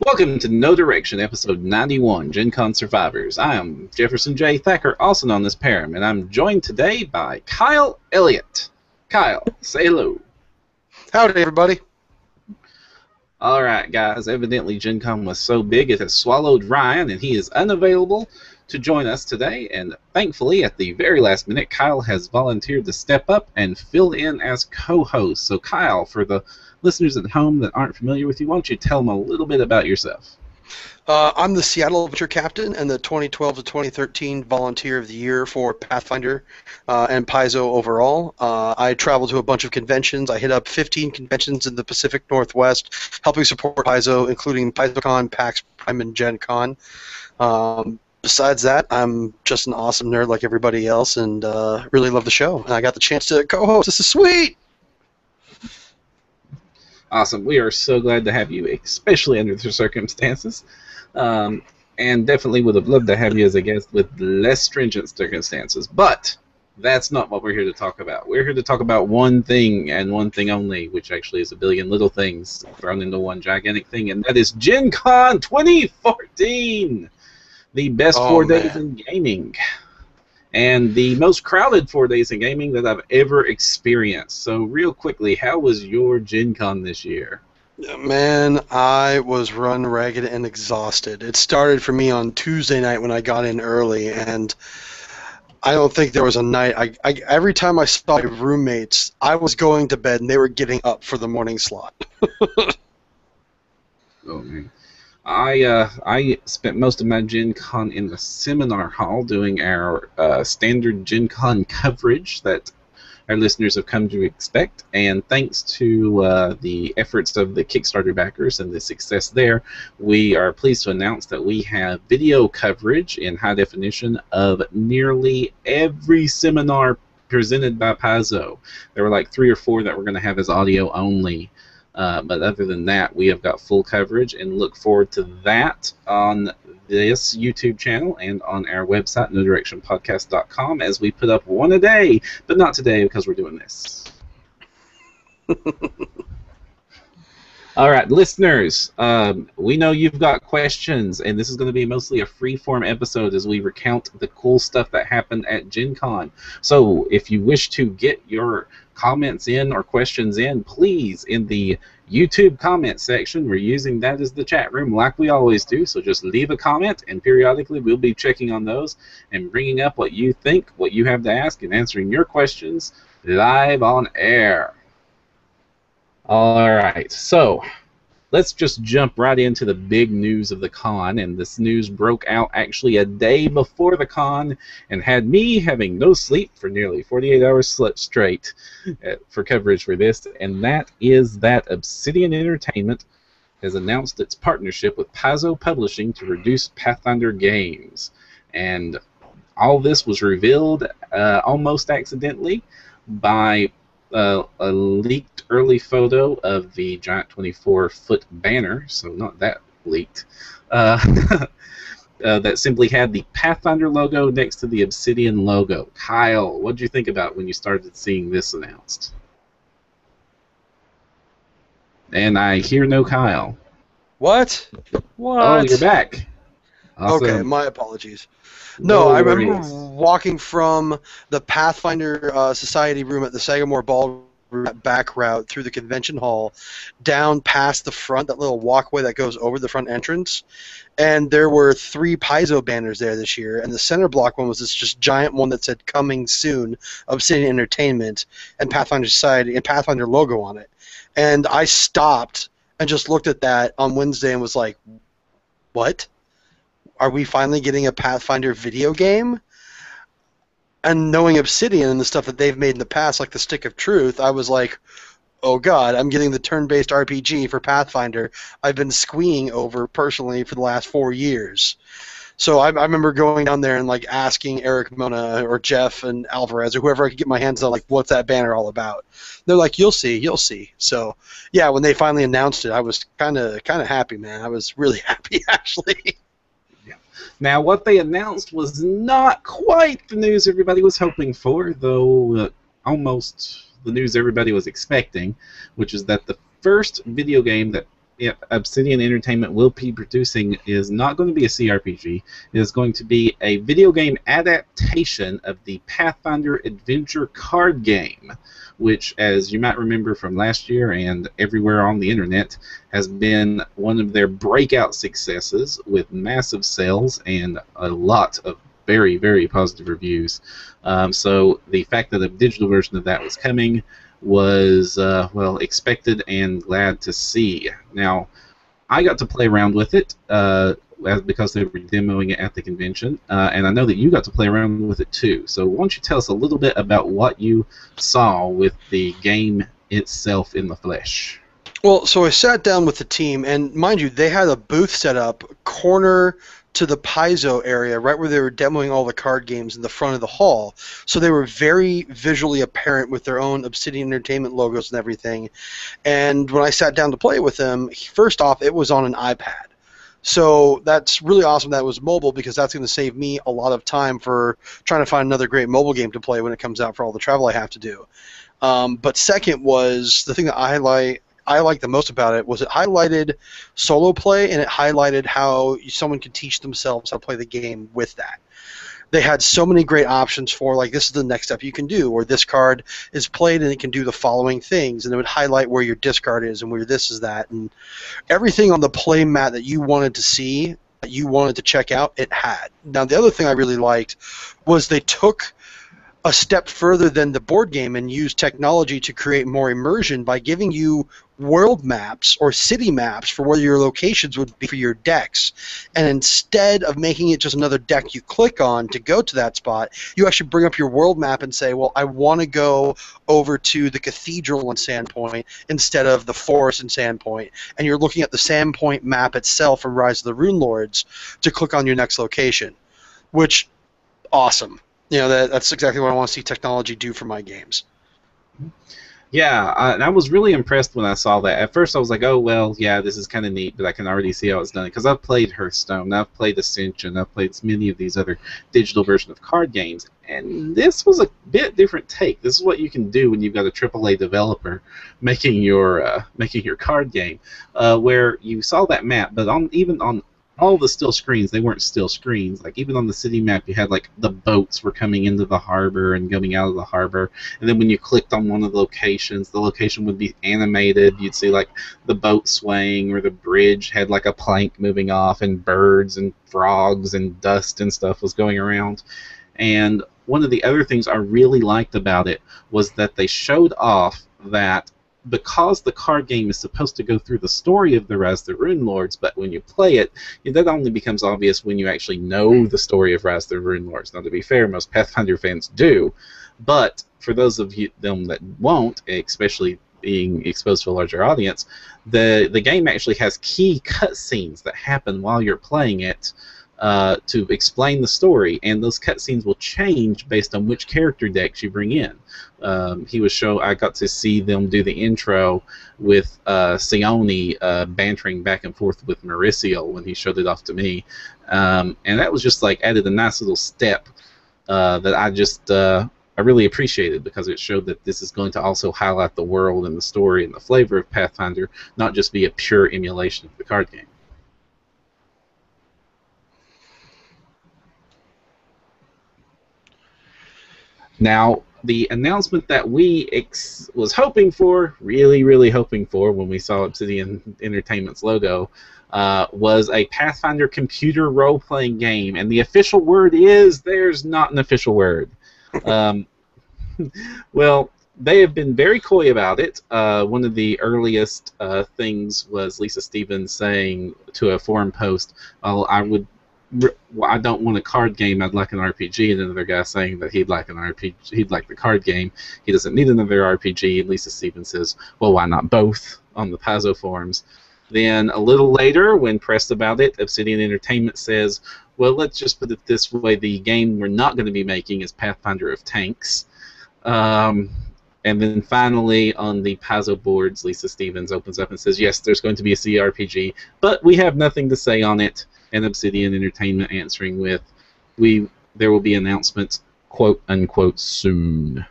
Welcome to No Direction, episode 91, Gen Con Survivors. I am Jefferson J. Thacker, also known as Perram, and I'm joined today by Kyle Elliott. Kyle, say hello. Howdy, everybody. Alright, guys, evidently Gen Con was so big it has swallowed Ryan, and he is unavailable to join us today, and thankfully, at the very last minute, Kyle has volunteered to step up and fill in as co-host. So, Kyle, for the listeners at home that aren't familiar with you, why don't you tell them a little bit about yourself? I'm the Seattle Adventure Captain and the 2012 to 2013 Volunteer of the Year for Pathfinder and Paizo overall. I travel to a bunch of conventions. I hit up 15 conventions in the Pacific Northwest, helping support Paizo, including PaizoCon, PAX Prime, and Gen Con. Besides that, I'm just an awesome nerd like everybody else and really love the show. And I got the chance to co-host. This is sweet! Awesome. We are so glad to have you, especially under the circumstances. And definitely would have loved to have you as a guest with less stringent circumstances. But that's not what we're here to talk about. We're here to talk about one thing and one thing only, which actually is a billion little things thrown into one gigantic thing, and that is Gen Con 2014! The best 4 days in gaming. And the most crowded 4 days in gaming that I've ever experienced. So real quickly, how was your Gen Con this year? Man, I was run ragged and exhausted. It started for me on Tuesday night when I got in early, and I don't think there was a night. Every time I saw my roommates, I was going to bed and they were getting up for the morning slot. Oh, man. I spent most of my Gen Con in the seminar hall doing our standard Gen Con coverage that our listeners have come to expect, and thanks to the efforts of the Kickstarter backers and the success there, we are pleased to announce that we have video coverage in high definition of nearly every seminar presented by Paizo. There were like 3 or 4 that we're going to have as audio only. But other than that, we have got full coverage and look forward to that on this YouTube channel and on our website, nodirectionpodcast.com, as we put up one a day, but not today because we're doing this. All right, listeners, we know you've got questions, and this is going to be mostly a free-form episode as we recount the cool stuff that happened at Gen Con. So if you wish to get your comments in or questions in, please, in the YouTube comment section, we're using that as the chat room like we always do, so just leave a comment, and periodically we'll be checking on those and bringing up what you think, what you have to ask, and answering your questions live on air. All right, so let's just jump right into the big news of the con, and this news broke out actually a day before the con and had me having no sleep for nearly 48 hours straight for coverage for this, and that is that Obsidian Entertainment has announced its partnership with Paizo Publishing to produce Pathfinder games. And all this was revealed almost accidentally by a leaked early photo of the giant 24-foot banner, so not that leaked, that simply had the Pathfinder logo next to the Obsidian logo. Kyle, what did you think about when you started seeing this announced? And I hear no Kyle. What? Oh, you're back. Awesome. Okay, my apologies. No, I remember walking from the Pathfinder Society room at the Sagamore Ballroom back route through the convention hall, down past the front, that little walkway that goes over the front entrance, and there were 3 Paizo banners there this year, and the center block one was this just giant one that said "Coming Soon, Obsidian Entertainment," and Pathfinder Society and Pathfinder logo on it. And I stopped and just looked at that on Wednesday and was like, what? Are we finally getting a Pathfinder video game? And knowing Obsidian and the stuff that they've made in the past, like the Stick of Truth, I was like, oh god, I'm getting the turn-based RPG for Pathfinder I've been squeeing over personally for the last 4 years. So I remember going down there and like asking Eric Mona or Jeff and Alvarez or whoever I could get my hands on, like, what's that banner all about? They're like, you'll see, you'll see. So yeah, when they finally announced it, I was kind of happy, man. I was really happy, actually. Now, what they announced was not quite the news everybody was hoping for, though almost the news everybody was expecting, which is that the first video game that Obsidian Entertainment will be producing is not going to be a CRPG. It is going to be a video game adaptation of the Pathfinder adventure card game, which, as you might remember from last year and everywhere on the internet, has been one of their breakout successes with massive sales and a lot of very, very positive reviews. So the fact that a digital version of that was coming was, well, expected and glad to see. Now, I got to play around with it because they were demoing it at the convention, and I know that you got to play around with it too. So why don't you tell us a little bit about what you saw with the game itself in the flesh? Well, so I sat down with the team, and mind you, they had a booth set up corner to the Paizo area, right where they were demoing all the card games in the front of the hall. So they were very visually apparent with their own Obsidian Entertainment logos and everything. And when I sat down to play with them, first off, it was on an iPad. So that's really awesome that it was mobile, because that's going to save me a lot of time for trying to find another great mobile game to play when it comes out for all the travel I have to do. But second was the thing that I liked the most about it was it highlighted solo play, and it highlighted how someone could teach themselves how to play the game with that. They had so many great options for, like, this is the next step you can do, or this card is played and it can do the following things, and it would highlight where your discard is and where this is that, and everything on the play mat that you wanted to see, that you wanted to check out, it had. Now, the other thing I really liked was they took a step further than the board game and use technology to create more immersion by giving you world maps or city maps for where your locations would be for your decks. And instead of making it just another deck you click on to go to that spot, you actually bring up your world map and say, well, I want to go over to the cathedral in Sandpoint instead of the forest in Sandpoint. And you're looking at the Sandpoint map itself from Rise of the Rune Lords to click on your next location, which, awesome. You know, that's exactly what I want to see technology do for my games. Yeah, and I was really impressed when I saw that. At first I was like, oh, well, yeah, this is kind of neat, but I can already see how it's done. Because I've played Hearthstone, I've played Ascension, I've played many of these other digital version of card games, and this was a bit different take. This is what you can do when you've got a AAA developer making your card game, where you saw that map, but even on all the still screens, they weren't still screens. Like, even on the city map, you had, like, the boats were coming into the harbor and going out of the harbor. And then when you clicked on one of the location would be animated. You'd see, like, the boat swaying, or the bridge had, like, a plank moving off, and birds and frogs and dust and stuff was going around. And one of the other things I really liked about it was that they showed off that because the card game is supposed to go through the story of the Rise of the Rune Lords, but when you play it, that only becomes obvious when you actually know the story of Rise of the Rune Lords. Now, to be fair, most Pathfinder fans do, but for those of them that won't, especially being exposed to a larger audience, the game actually has key cutscenes that happen while you're playing it, to explain the story, and those cutscenes will change based on which character decks you bring in. I got to see them do the intro with Sione bantering back and forth with Mauricio when he showed it off to me, and that was just like added a nice little step that I really appreciated, because it showed that this is going to also highlight the world and the story and the flavor of Pathfinder, not just be a pure emulation of the card game. Now, the announcement that we was hoping for, really hoping for, when we saw Obsidian Entertainment's logo, was a Pathfinder computer role-playing game. And the official word is, there's not an official word. Well, they have been very coy about it. One of the earliest things was Lisa Stevens saying to a forum post, I don't want a card game, I'd like an RPG, and another guy saying that he'd like an RPG, he'd like the card game, he doesn't need another RPG, and Lisa Stevens says, well, why not both, on the Paizo forums. Then a little later, when pressed about it, Obsidian Entertainment says, well, let's just put it this way, the game we're not going to be making is Pathfinder of Tanks. And then finally, on the Paizo boards, Lisa Stevens opens up and says, yes, there's going to be a CRPG, but we have nothing to say on it. And Obsidian Entertainment answering with, there will be announcements, quote unquote, soon.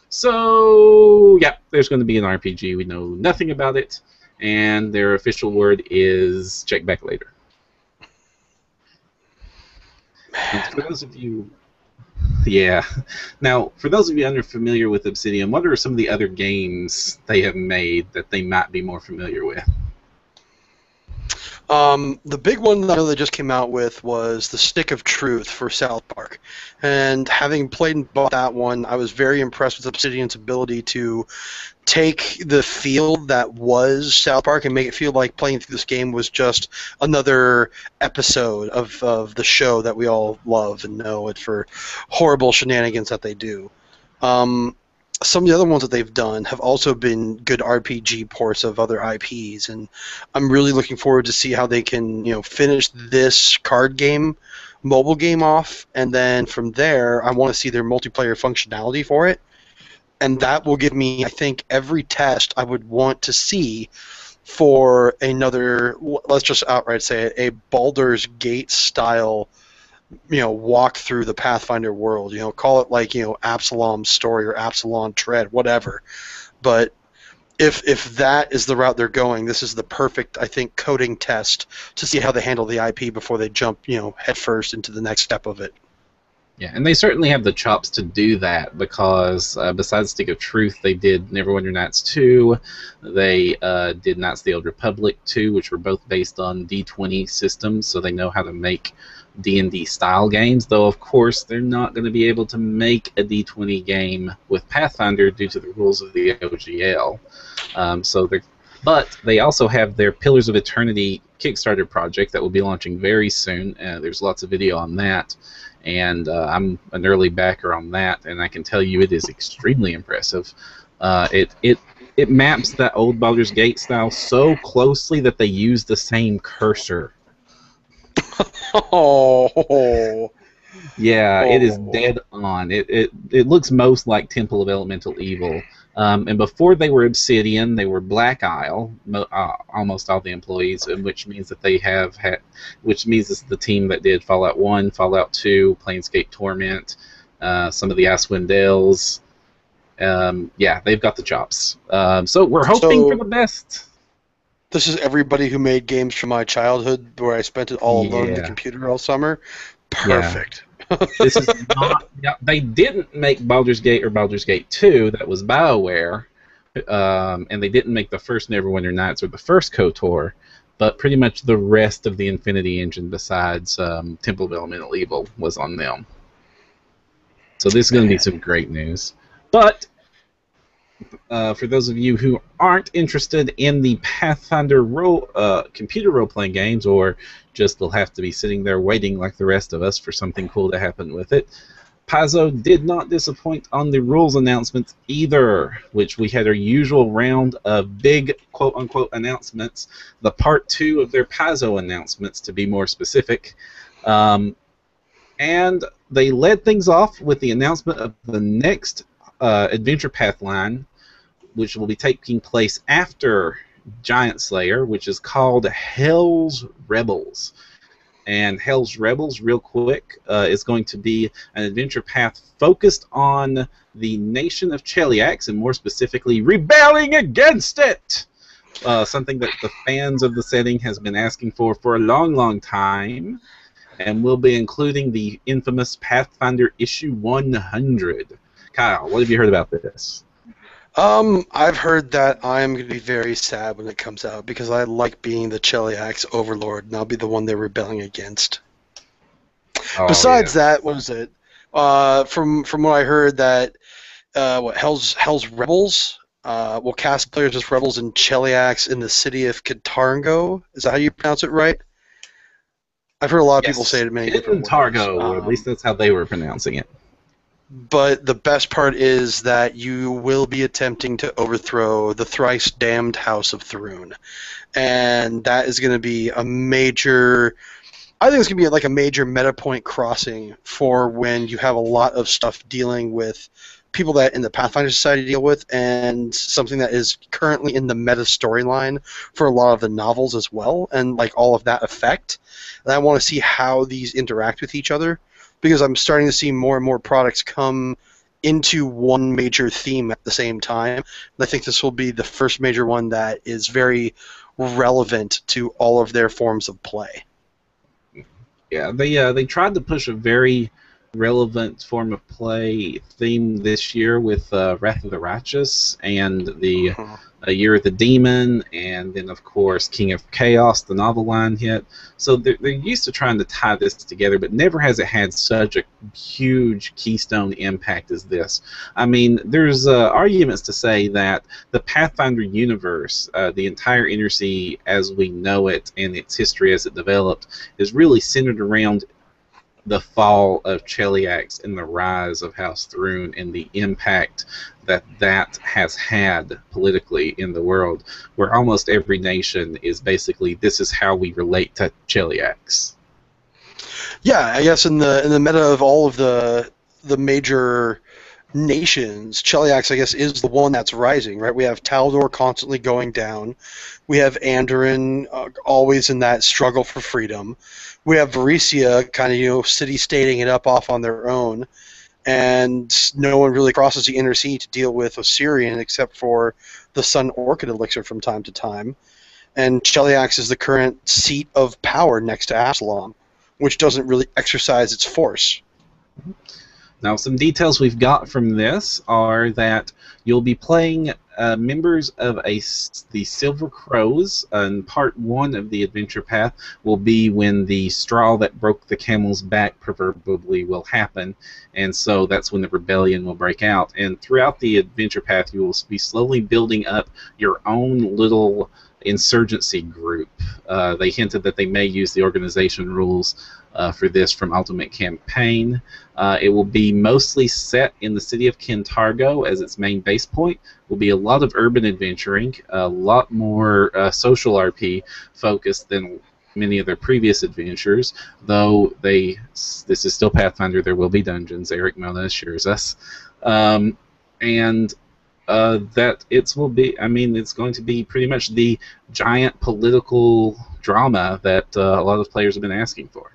So, yeah, there's going to be an RPG. We know nothing about it. and their official word is check back later. And for those of you, yeah. Now, for those of you unfamiliar with Obsidian, what are some of the other games they have made that they might be more familiar with? The big one that I know they just came out with was the Stick of Truth for South Park. And having played and bought that one, I was very impressed with Obsidian's ability to take the feel that was South Park and make it feel like playing through this game was just another episode of the show that we all love and know it for horrible shenanigans that they do. Some of the other ones that they've done have also been good RPG ports of other IPs, and I'm really looking forward to see how they can, finish this card game, mobile game off, and then from there, I want to see their multiplayer functionality for it, and that will give me, I think, every test I would want to see for another, let's just outright say it, a Baldur's Gate style walk through the Pathfinder world. Call it like, Absalom's story or Absalom Tread, whatever. But if that is the route they're going, this is the perfect, I think, coding test to see how they handle the IP before they jump, headfirst into the next step of it. Yeah, and they certainly have the chops to do that because besides Stick of Truth, they did Neverwinter Nights 2, they did Knights of the Old Republic 2, which were both based on D20 systems, so they know how to make D&D style games, though of course they're not going to be able to make a D20 game with Pathfinder due to the rules of the OGL. But they also have their Pillars of Eternity Kickstarter project that will be launching very soon. There's lots of video on that, and I'm an early backer on that, and I can tell you it is extremely impressive. It maps that old Baldur's Gate style so closely that they use the same cursor. Oh. Yeah, it is dead on. It looks most like Temple of Elemental Evil. And before they were Obsidian, they were Black Isle, almost all the employees, which means that which means it's the team that did Fallout 1, Fallout 2, Planescape Torment, some of the Icewind Dales. Yeah, they've got the chops. So we're hoping for the best. This is everybody who made games from my childhood where I spent it all alone in the computer all summer. Perfect. Yeah. This is not. Yeah, they didn't make Baldur's Gate or Baldur's Gate 2. That was BioWare, and they didn't make the first Neverwinter Nights or the first KOTOR, but pretty much the rest of the Infinity engine besides Temple of Elemental Evil was on them. So this is going to be some great news. But for those of you who aren't interested in the Pathfinder computer role-playing games, or just will have to be sitting there waiting like the rest of us for something cool to happen with it, Paizo did not disappoint on the rules announcements either, which we had our usual round of big quote-unquote announcements, the part 2 of their Paizo announcements to be more specific. And they led things off with the announcement of the next Adventure Path line, which will be taking place after Giant Slayer, which is called Hell's Rebels. And Hell's Rebels, real quick, is going to be an adventure path focused on the nation of Cheliax, and more specifically, rebelling against it! Something that the fans of the setting has been asking for a long, long time. And we'll be including the infamous Pathfinder issue 100. Kyle, what have you heard about this? I've heard that I am going to be very sad when it comes out because I like being the Cheliax overlord, and I'll be the one they're rebelling against. Oh, besides that, what is it? From what I heard, that Hell's Rebels will cast players as rebels in Cheliax in the city of Katargo. Is that how you pronounce it, right? I've heard a lot of people say it many different ways. Targo, at least that's how they were pronouncing it. But the best part is that you will be attempting to overthrow the thrice damned House of Thrune. And that is going to be a major... I think it's going to be like a major meta point crossing for when you have a lot of stuff dealing with people that in the Pathfinder Society deal with, and something that is currently in the meta storyline for a lot of the novels as well, and like all of that effect. And I want to see how these interact with each other, because I'm starting to see more and more products come into one major theme at the same time. And I think this will be the first major one that is very relevant to all of their forms of play. Yeah, they tried to push a very relevant form of play theme this year with Wrath of the Righteous and the Year of the Demon, and then of course King of Chaos, the novel line hit. So they're used to trying to tie this together, but never has it had such a huge keystone impact as this. I mean, there's arguments to say that the Pathfinder universe, the entire Inner Sea as we know it and its history as it developed, is really centered around the fall of Cheliax and the rise of House Thrune and the impact that has had politically in the world, where almost every nation is basically, this is how we relate to Cheliax. Yeah, I guess in the meta of all of the major nations, Cheliax, I guess, is the one that's rising, right? We have Taldor constantly going down. We have Andoran always in that struggle for freedom. We have Varesia kind of, city-stating it up off on their own. And no one really crosses the Inner Sea to deal with Osirian except for the Sun Orchid Elixir from time to time. And Cheliax is the current seat of power next to Absalom, which doesn't really exercise its force. Now, some details we've got from this are that you'll be playing members of the Silver Crows, and part 1 of the adventure path will be when the straw that broke the camel's back proverbially will happen, and so that's when the rebellion will break out. And throughout the adventure path, you will be slowly building up your own little insurgency group. They hinted that they may use the organization rules for this from Ultimate Campaign. It will be mostly set in the city of Kintargo as its main base point. Will be a lot of urban adventuring, a lot more social RP focused than many of their previous adventures, though this is still Pathfinder. There will be dungeons, Eric Mona assures us. And that it's going to be pretty much the giant political drama that a lot of players have been asking for.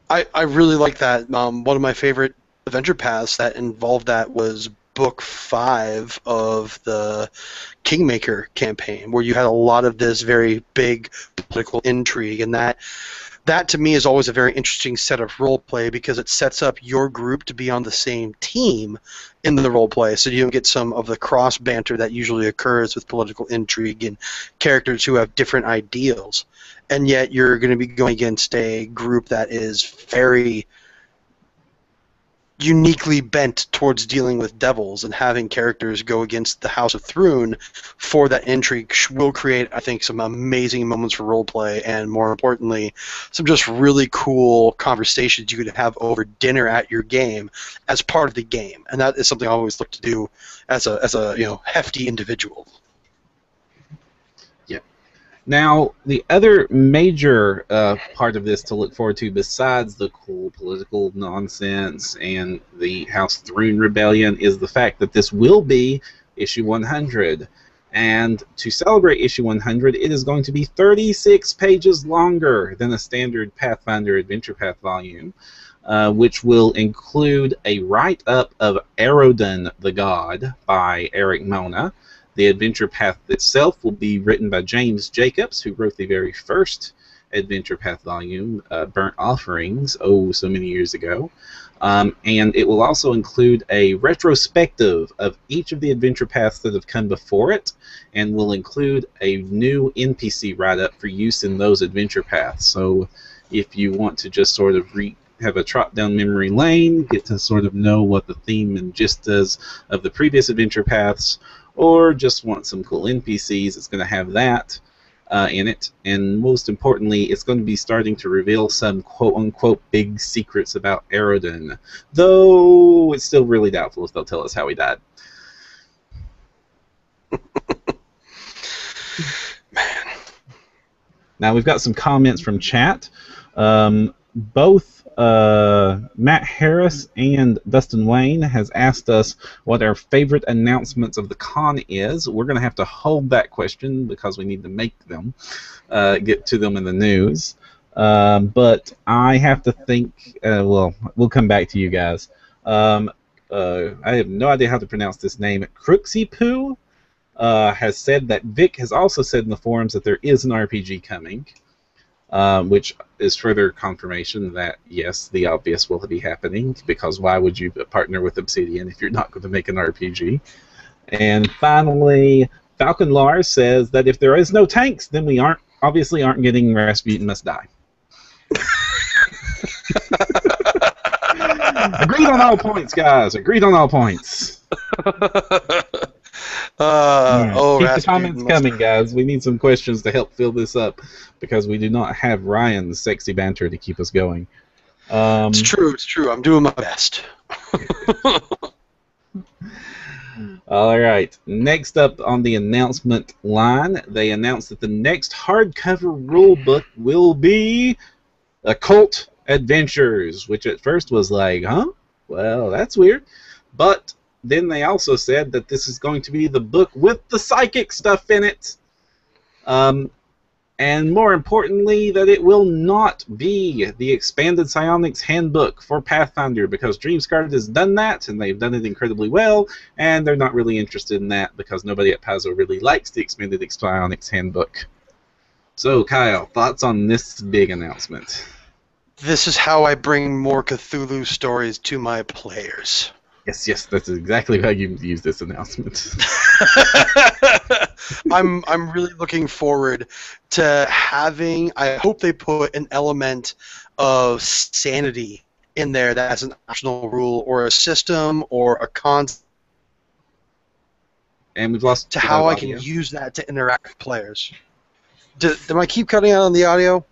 I really like that. One of my favorite adventure paths that involved that was Book 5 of the Kingmaker campaign, where you had a lot of this very big political intrigue, and that to me is always a very interesting set of role play because it sets up your group to be on the same team in the role play, so you don't get some of the cross banter that usually occurs with political intrigue and characters who have different ideals. And yet you're going to be going against a group that is very uniquely bent towards dealing with devils, and having characters go against the House of Thrune for that intrigue will create, I think, some amazing moments for roleplay, and more importantly, some just really cool conversations you could have over dinner at your game as part of the game. And that is something I always look to do as a hefty individual. Now, the other major part of this to look forward to, besides the cool political nonsense and the House Thrune Rebellion, is the fact that this will be issue 100. And to celebrate issue 100, it is going to be 36 pages longer than a standard Pathfinder Adventure Path volume, which will include a write-up of Aroden the God by Eric Mona. The adventure path itself will be written by James Jacobs, who wrote the very first adventure path volume, Burnt Offerings, so many years ago. And it will also include a retrospective of each of the adventure paths that have come before it, and will include a new NPC write-up for use in those adventure paths. So if you want to just sort of have a trot down memory lane, get to sort of know what the theme and gist is of the previous adventure paths, or just want some cool NPCs, it's going to have that in it. And most importantly, it's going to be starting to reveal some quote-unquote big secrets about Aroden, though it's still really doubtful if they'll tell us how he died. Man. Now, we've got some comments from chat. Both Matt Harris and Dustin Wayne has asked us what our favorite announcements of the con is. We're going to have to hold that question because we need to make them, get to them in the news. But I have to think, we'll come back to you guys. I have no idea how to pronounce this name. Crooksy has said that Vic has also said in the forums that there is an RPG coming, which is further confirmation that, yes, the obvious will be happening, because why would you partner with Obsidian if you're not going to make an RPG? And finally, Falcon Lars says that if there is no tanks, then we obviously aren't getting Rasputin Must Die. Agreed on all points, guys. Agreed on all points. Keep the comments coming, guys. We need some questions to help fill this up, because we do not have Ryan's sexy banter to keep us going. It's true. I'm doing my best. All right. Next up on the announcement line, they announced that the next hardcover rulebook will be Occult Adventures, which at first was like, huh? Well, that's weird. But then they also said that this is going to be the book with the psychic stuff in it. And more importantly, that it will not be the expanded psionics handbook for Pathfinder, because Dreamscard has done that, and they've done it incredibly well, and they're not really interested in that because nobody at Paizo really likes the expanded psionics handbook. So, Kyle, thoughts on this big announcement? This is how I bring more Cthulhu stories to my players. Yes, that's exactly how you use this announcement. I'm really looking forward to having. I hope they put an element of sanity in there that's an optional rule or a system or a concept. And we've lost to how I can use that to interact with players. Do I keep cutting out on the audio?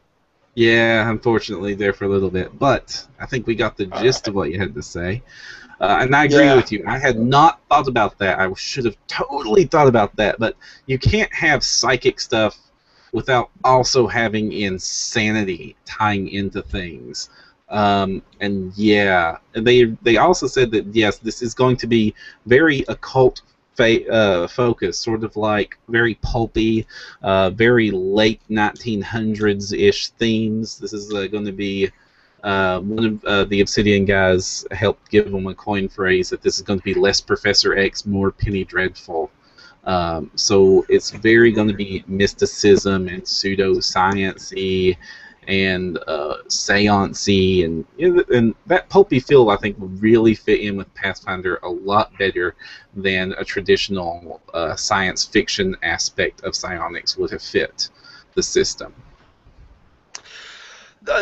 Yeah, unfortunately, there for a little bit, but I think we got the gist of what you had to say. And I agree with you. I had not thought about that. I should have totally thought about that. But you can't have psychic stuff without also having insanity tying into things. And yeah, they also said that, yes, this is going to be very occult focused, sort of like very pulpy, very late 1900s-ish themes. This is going to be... one of the Obsidian guys helped give them a coin phrase that this is going to be less Professor X, more Penny Dreadful. So it's very going to be mysticism and pseudo-science-y and seance-y, and that pulpy feel, I think, would really fit in with Pathfinder a lot better than a traditional science fiction aspect of psionics would have fit the system.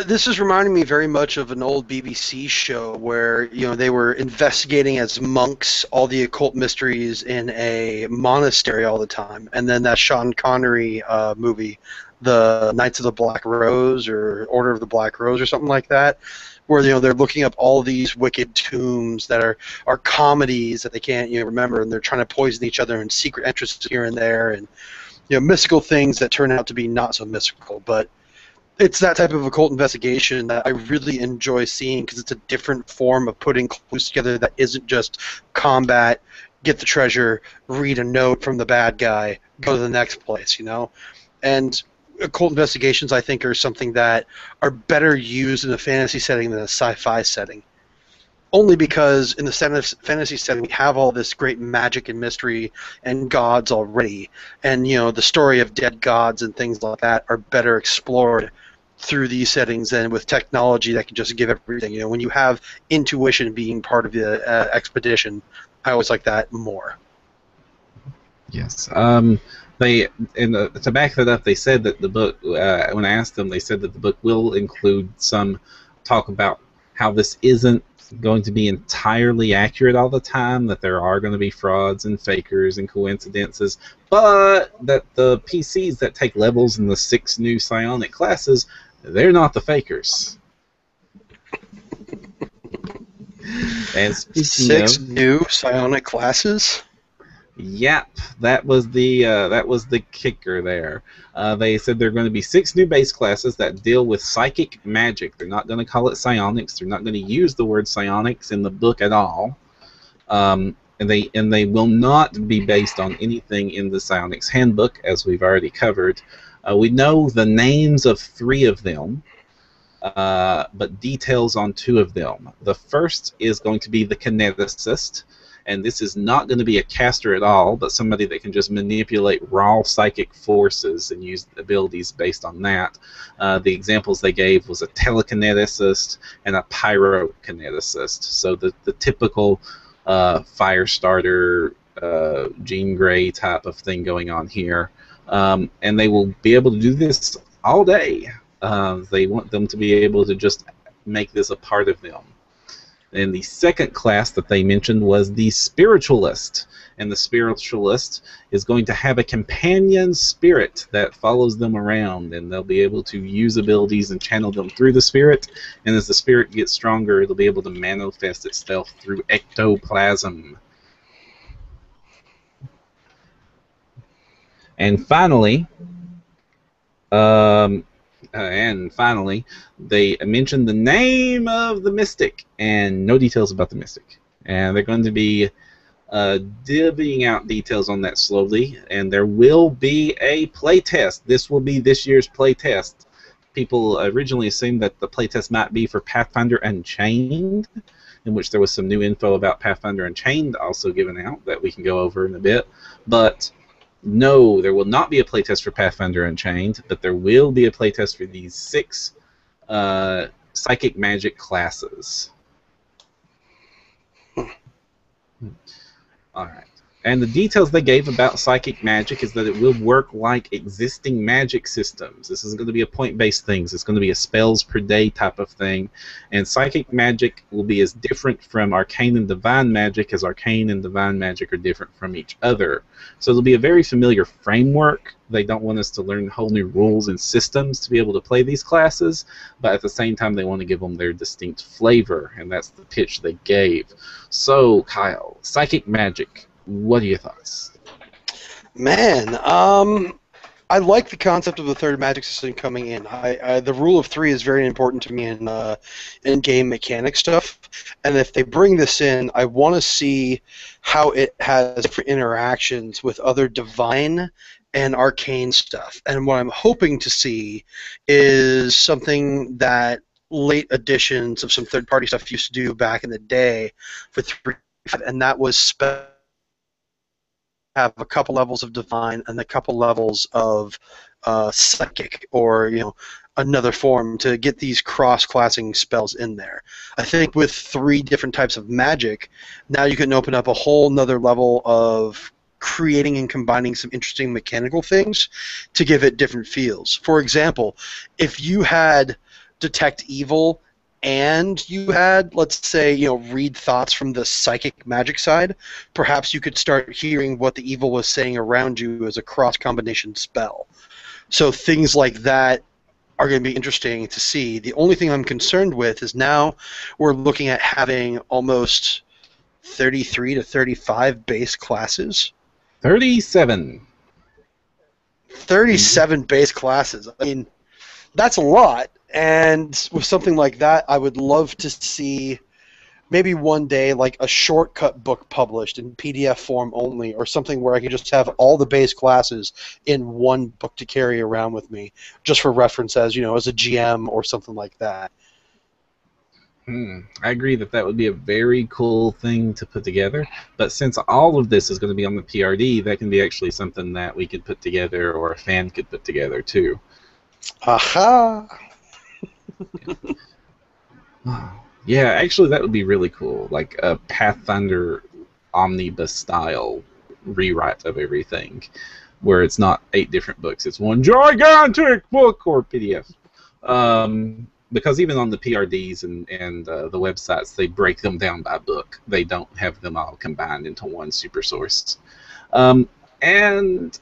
This is reminding me very much of an old BBC show where, you know, they were investigating as monks all the occult mysteries in a monastery all the time. And then that Sean Connery movie, The Knights of the Black Rose or Order of the Black Rose or something like that, where, you know, they're looking up all these wicked tombs that are comedies that they can't, you know, remember, and they're trying to poison each other and secret entrances here and there, and, you know, mystical things that turn out to be not so mystical. But it's that type of occult investigation that I really enjoy seeing, because it's a different form of putting clues together that isn't just combat, get the treasure, read a note from the bad guy, go to the next place, you know? And occult investigations, I think, are something that are better used in a fantasy setting than a sci-fi setting. Only because in the fantasy setting we have all this great magic and mystery and gods already. And, you know, the story of dead gods and things like that are better explored through these settings than with technology that can just give everything. You know, when you have intuition being part of the expedition, I always like that more. Yes. To back that up, they said that the book, when I asked them, they said that the book will include some talk about how this isn't going to be entirely accurate all the time, that there are going to be frauds and fakers and coincidences, but that the PCs that take levels in the 6 new psionic classes, they're not the fakers. And 6 new psionic classes? Yep, that was the kicker there. They said there are going to be 6 new base classes that deal with psychic magic. They're not going to call it psionics. They're not going to use the word psionics in the book at all. And they will not be based on anything in the psionics handbook, as we've already covered. We know the names of 3 of them. but details on 2 of them. The first is going to be the kineticist, and this is not going to be a caster at all, but somebody that can just manipulate raw psychic forces and use abilities based on that. The examples they gave was a telekineticist and a pyrokineticist. So the typical fire starter, Jean Grey type of thing going on here. And they will be able to do this all day. They want them to be able to just make this a part of them. And the second class that they mentioned was the spiritualist. And the spiritualist is going to have a companion spirit that follows them around, and they'll be able to use abilities and channel them through the spirit. And as the spirit gets stronger, it'll be able to manifest itself through ectoplasm. And finally, they mentioned the name of the mystic and no details about the mystic. And they're going to be divvying out details on that slowly. And there will be a playtest. This will be this year's playtest. People originally assumed that the playtest might be for Pathfinder Unchained, in which there was some new info about Pathfinder Unchained also given out that we can go over in a bit. But no, there will not be a playtest for Pathfinder Unchained, but there will be a playtest for these 6 psychic magic classes. Alright. And the details they gave about psychic magic is that it will work like existing magic systems. This isn't going to be a point-based thing. It's going to be a spells per day type of thing. And psychic magic will be as different from arcane and divine magic as arcane and divine magic are different from each other. So it'll be a very familiar framework. They don't want us to learn whole new rules and systems to be able to play these classes, but at the same time they want to give them their distinct flavor, and that's the pitch they gave. So, Kyle, psychic magic. What are your thoughts? Man, I like the concept of the third magic system coming in. The rule of 3 is very important to me in game mechanic stuff, and if they bring this in, I want to see how it has different interactions with other divine and arcane stuff. And what I'm hoping to see is something that late editions of some third-party stuff used to do back in the day for 3, and that was have a couple levels of divine and a couple levels of psychic, or another form to get these cross-classing spells in there. I think with 3 different types of magic, now you can open up a whole nother level of creating and combining some interesting mechanical things to give it different feels. For example, if you had detect evil and you had, let's say, read thoughts from the psychic magic side, perhaps you could start hearing what the evil was saying around you as a cross-combination spell. So things like that are going to be interesting to see. The only thing I'm concerned with is now we're looking at having almost 33 to 35 base classes. 37. 37 base classes. I mean, that's a lot. And with something like that, I would love to see maybe one day like a shortcut book published in PDF form only, or something where I can just have all the base classes in one book to carry around with me, just for reference as, as a GM or something like that. I agree that would be a very cool thing to put together, but since all of this is going to be on the PRD, that can be actually something that we could put together, or a fan could put together too. Aha! Yeah, actually that would be really cool, like a Pathfinder omnibus style rewrite of everything, where it's not 8 different books, it's one gigantic book or PDF. Because even on the PRDs and the websites, they break them down by book. They don't have them all combined into one super source. And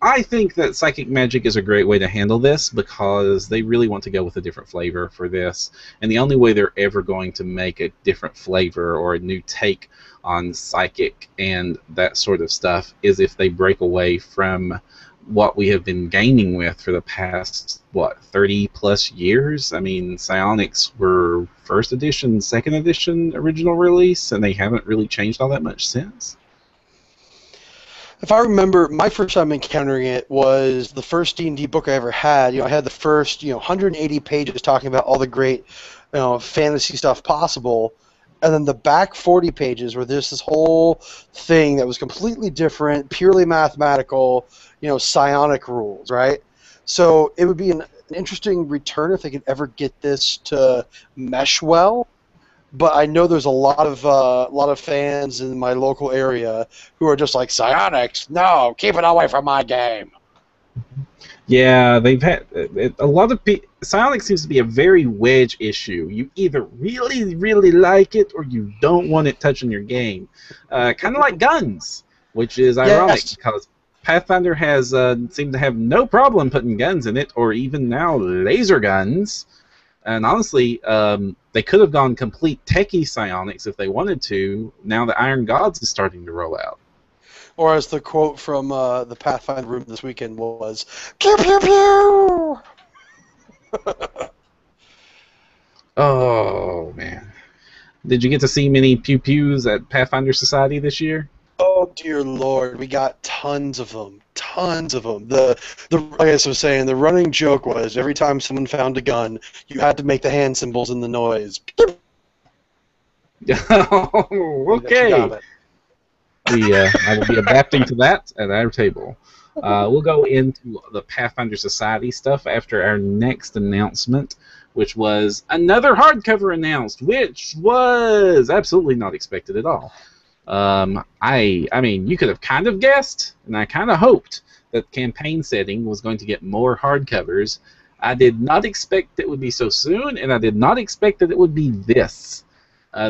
I think that psychic magic is a great way to handle this, because they really want to go with a different flavor for this. And the only way they're ever going to make a different flavor or a new take on psychic and that sort of stuff is if they break away from what we have been gaming with for the past, 30 plus years? I mean, psionics were first edition, second edition, original release, and they haven't really changed all that much since. If I remember, my first time encountering it was the first D&D book I ever had. I had the first 180 pages talking about all the great fantasy stuff possible, and then the back 40 pages where there's this whole thing that was completely different, purely mathematical, psionic rules, right? So it would be an interesting return if they could ever get this to mesh well. But I know there's a lot of fans in my local area who are just like, psionics, no, keep it away from my game. Yeah, they've had a lot of people. Psionics seems to be a very wedge issue. You either really, really like it or you don't want it touching your game. Kind of like guns, which is ironic because Pathfinder has seemed to have no problem putting guns in it, or even now laser guns. And honestly, they could have gone complete techie psionics if they wanted to. Now the Iron Gods is starting to roll out. Or as the quote from the Pathfinder room this weekend was, "Pew pew pew." Oh man, did you get to see many pew pews at Pathfinder Society this year? Oh dear Lord, we got tons of them. Tons of them. The like I was saying, the running joke was every time someone found a gun, you had to make the hand symbols and the noise. Okay. I will be adapting to that at our table. We'll go into the Pathfinder Society stuff after our next announcement, which was another hardcover announced, which was absolutely not expected at all. I mean, you could have kind of guessed, and I kind of hoped that campaign setting was going to get more hardcovers. I did not expect it would be so soon, and I did not expect that it would be this.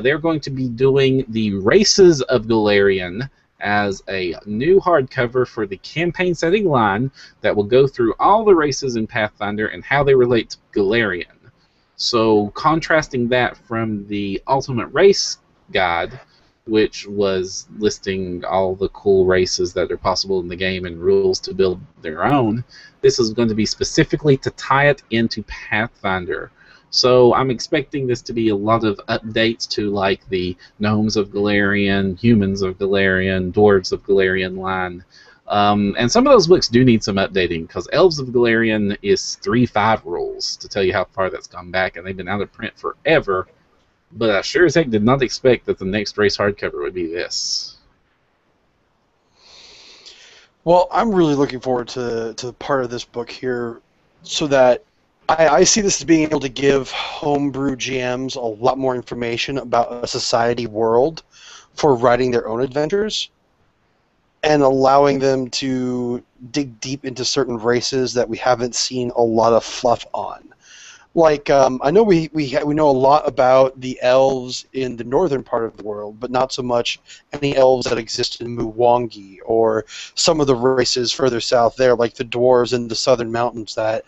They're going to be doing the Races of Golarion as a new hardcover for the campaign setting line that will go through all the races in Pathfinder and how they relate to Golarion. So contrasting that from the Ultimate Race Guide, which was listing all the cool races that are possible in the game and rules to build their own, this is going to be specifically to tie it into Pathfinder. So I'm expecting this to be a lot of updates to like the Gnomes of Golarion, Humans of Golarion, Dwarves of Golarion line. And some of those books do need some updating because Elves of Golarion is 3.5 rules to tell you how far that's gone back, and they've been out of print forever. But I sure as heck did not expect that the next race hardcover would be this. Well, I'm really looking forward to part of this book here so that I see this as being able to give homebrew GMs a lot more information about a society world for writing their own adventures and allowing them to dig deep into certain races that we haven't seen a lot of fluff on. Like, I know we know a lot about the elves in the northern part of the world, but not so much any elves that exist in Muwangi or some of the races further south there, like the dwarves in the southern mountains that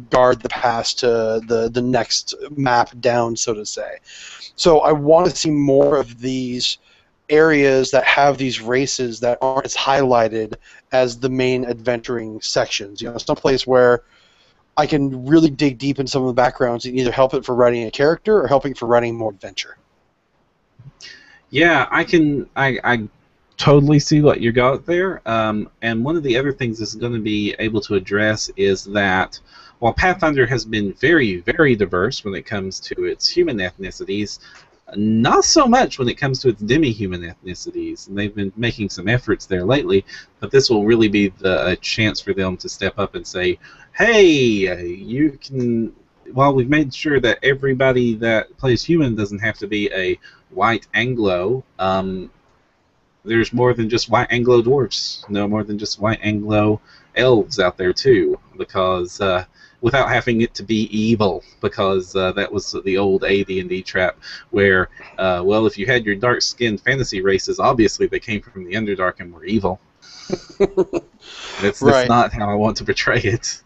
guard the pass to the next map down, so to say. So I want to see more of these areas that have these races that aren't as highlighted as the main adventuring sections. Some place where I can really dig deep in some of the backgrounds and either help it for writing a character or helping for writing more adventure. Yeah, I totally see what you got there. And one of the other things it's going to be able to address is that while Pathfinder has been very, very diverse when it comes to its human ethnicities, not so much when it comes to its demi-human ethnicities. And they've been making some efforts there lately, but this will really be a chance for them to step up and say, hey, you can, while we've made sure that everybody that plays human doesn't have to be a white Anglo, there's more than just white Anglo dwarves, more than just white Anglo elves out there too, because without having it to be evil, because that was the old AD&D trap where, well, if you had your dark-skinned fantasy races, obviously they came from the Underdark and were evil. That's not how I want to portray it.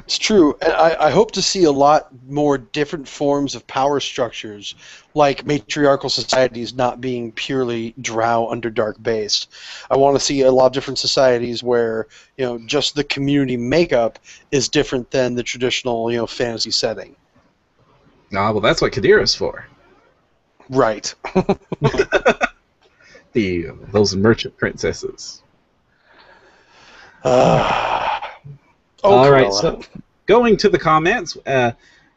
It's true, and I hope to see a lot more different forms of power structures, like matriarchal societies not being purely Drow Underdark based. I want to see a lot of different societies where just the community makeup is different than the traditional fantasy setting. Well, that's what Kadira's for. Right. Those merchant princesses. Oh, All right, Corella. so going to the comments,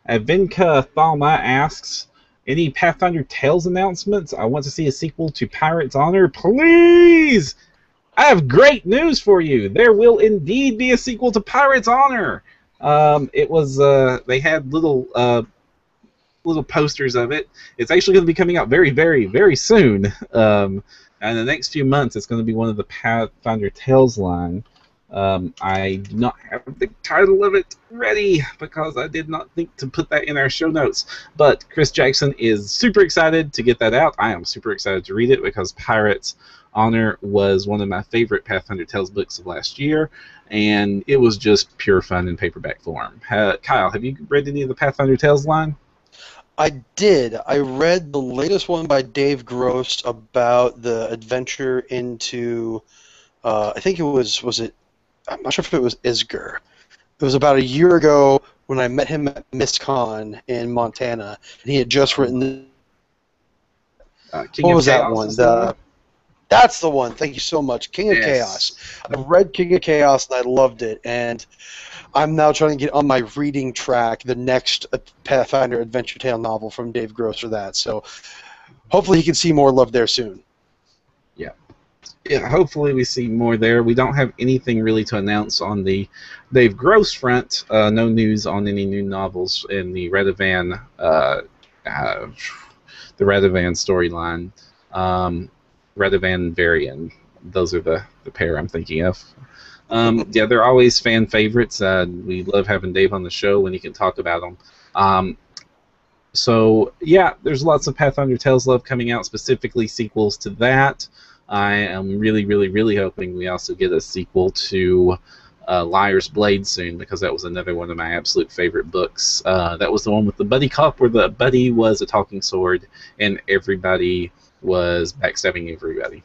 Avinka Thalma asks, any Pathfinder Tales announcements? I want to see a sequel to Pirate's Honor, please! I have great news for you. There will indeed be a sequel to Pirate's Honor. It was they had little posters of it. It's actually going to be coming out very, very, very soon. And the next few months, it's going to be one of the Pathfinder Tales line. I do not have the title of it ready because I did not think to put that in our show notes. But Chris Jackson is super excited to get that out. I am super excited to read it because Pirates Honor was one of my favorite Pathfinder Tales books of last year, and it was just pure fun in paperback form. Kyle, have you read any of the Pathfinder Tales line? I did. I read the latest one by Dave Gross about the adventure into, I think it was it, I'm not sure if it was Isger. It was about a year ago when I met him at MissCon in Montana, and he had just written. King What of was that Chaos one? That's the one. Thank you so much. King of Chaos. I read King of Chaos and I loved it, and I'm now trying to get on my reading track the next Pathfinder Adventure Tale novel from Dave Gross for that. So hopefully he can see more love there soon. Yeah, hopefully we see more there. We don't have anything really to announce on the Dave Gross front. No news on any new novels in the Radovan storyline. Radovan Varian. Those are the pair I'm thinking of. Yeah, they're always fan favorites. We love having Dave on the show when he can talk about them. So, yeah, there's lots of Pathfinder Tales love coming out, specifically sequels to that. I am really, really, really hoping we also get a sequel to Liar's Blade soon, because that was another one of my absolute favorite books. That was the one with the buddy cop where the buddy was a talking sword and everybody was backstabbing everybody.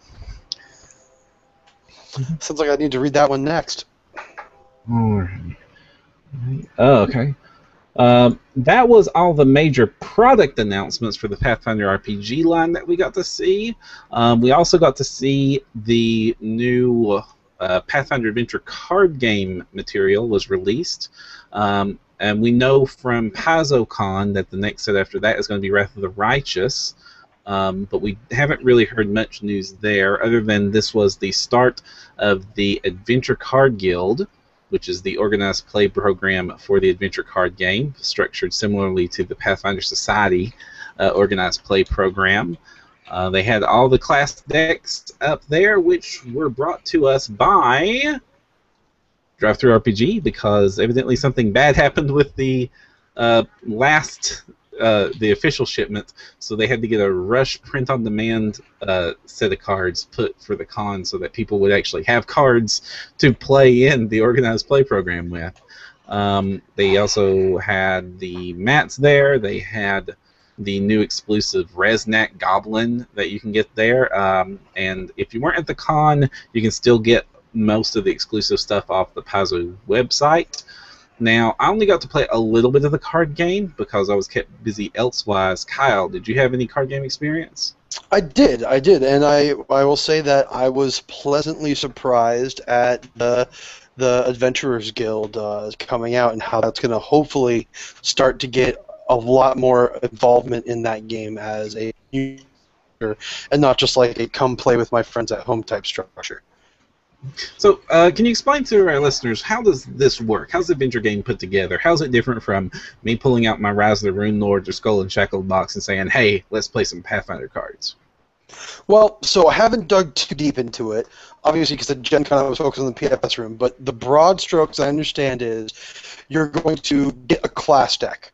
Sounds like I need to read that one next. Alright. Oh, okay. That was all the major product announcements for the Pathfinder RPG line that we got to see. We also got to see the new Pathfinder Adventure card game material was released. And we know from Paizo Con that the next set after that is going to be Wrath of the Righteous. But we haven't really heard much news there, other than this was the start of the Adventure Card Guild, which is the organized play program for the adventure card game, structured similarly to the Pathfinder Society organized play program. They had all the class decks up there, which were brought to us by Drive-Thru RPG, because evidently something bad happened with the the official shipment, so they had to get a rush print-on-demand set of cards put for the con so that people would actually have cards to play in the organized play program with. They also had the mats there. They had the new exclusive Resnack Goblin that you can get there. And if you weren't at the con, you can still get most of the exclusive stuff off the Paizo website. Now, I only got to play a little bit of the card game because I was kept busy elsewise. Kyle, did you have any card game experience? I did, and I will say that I was pleasantly surprised at the Adventurers Guild coming out and how that's going to hopefully start to get a lot more involvement in that game as a user, and not just like a come play with my friends at home type structure. So, can you explain to our listeners, how does this work? How's the adventure game put together? How's it different from me pulling out my Rise of the Rune Lords or Skull and Shackled box and saying, hey, let's play some Pathfinder cards? Well, so I haven't dug too deep into it, obviously, because the Gen Con I was focused on the PFS room, but the broad strokes I understand is you're going to get a class deck,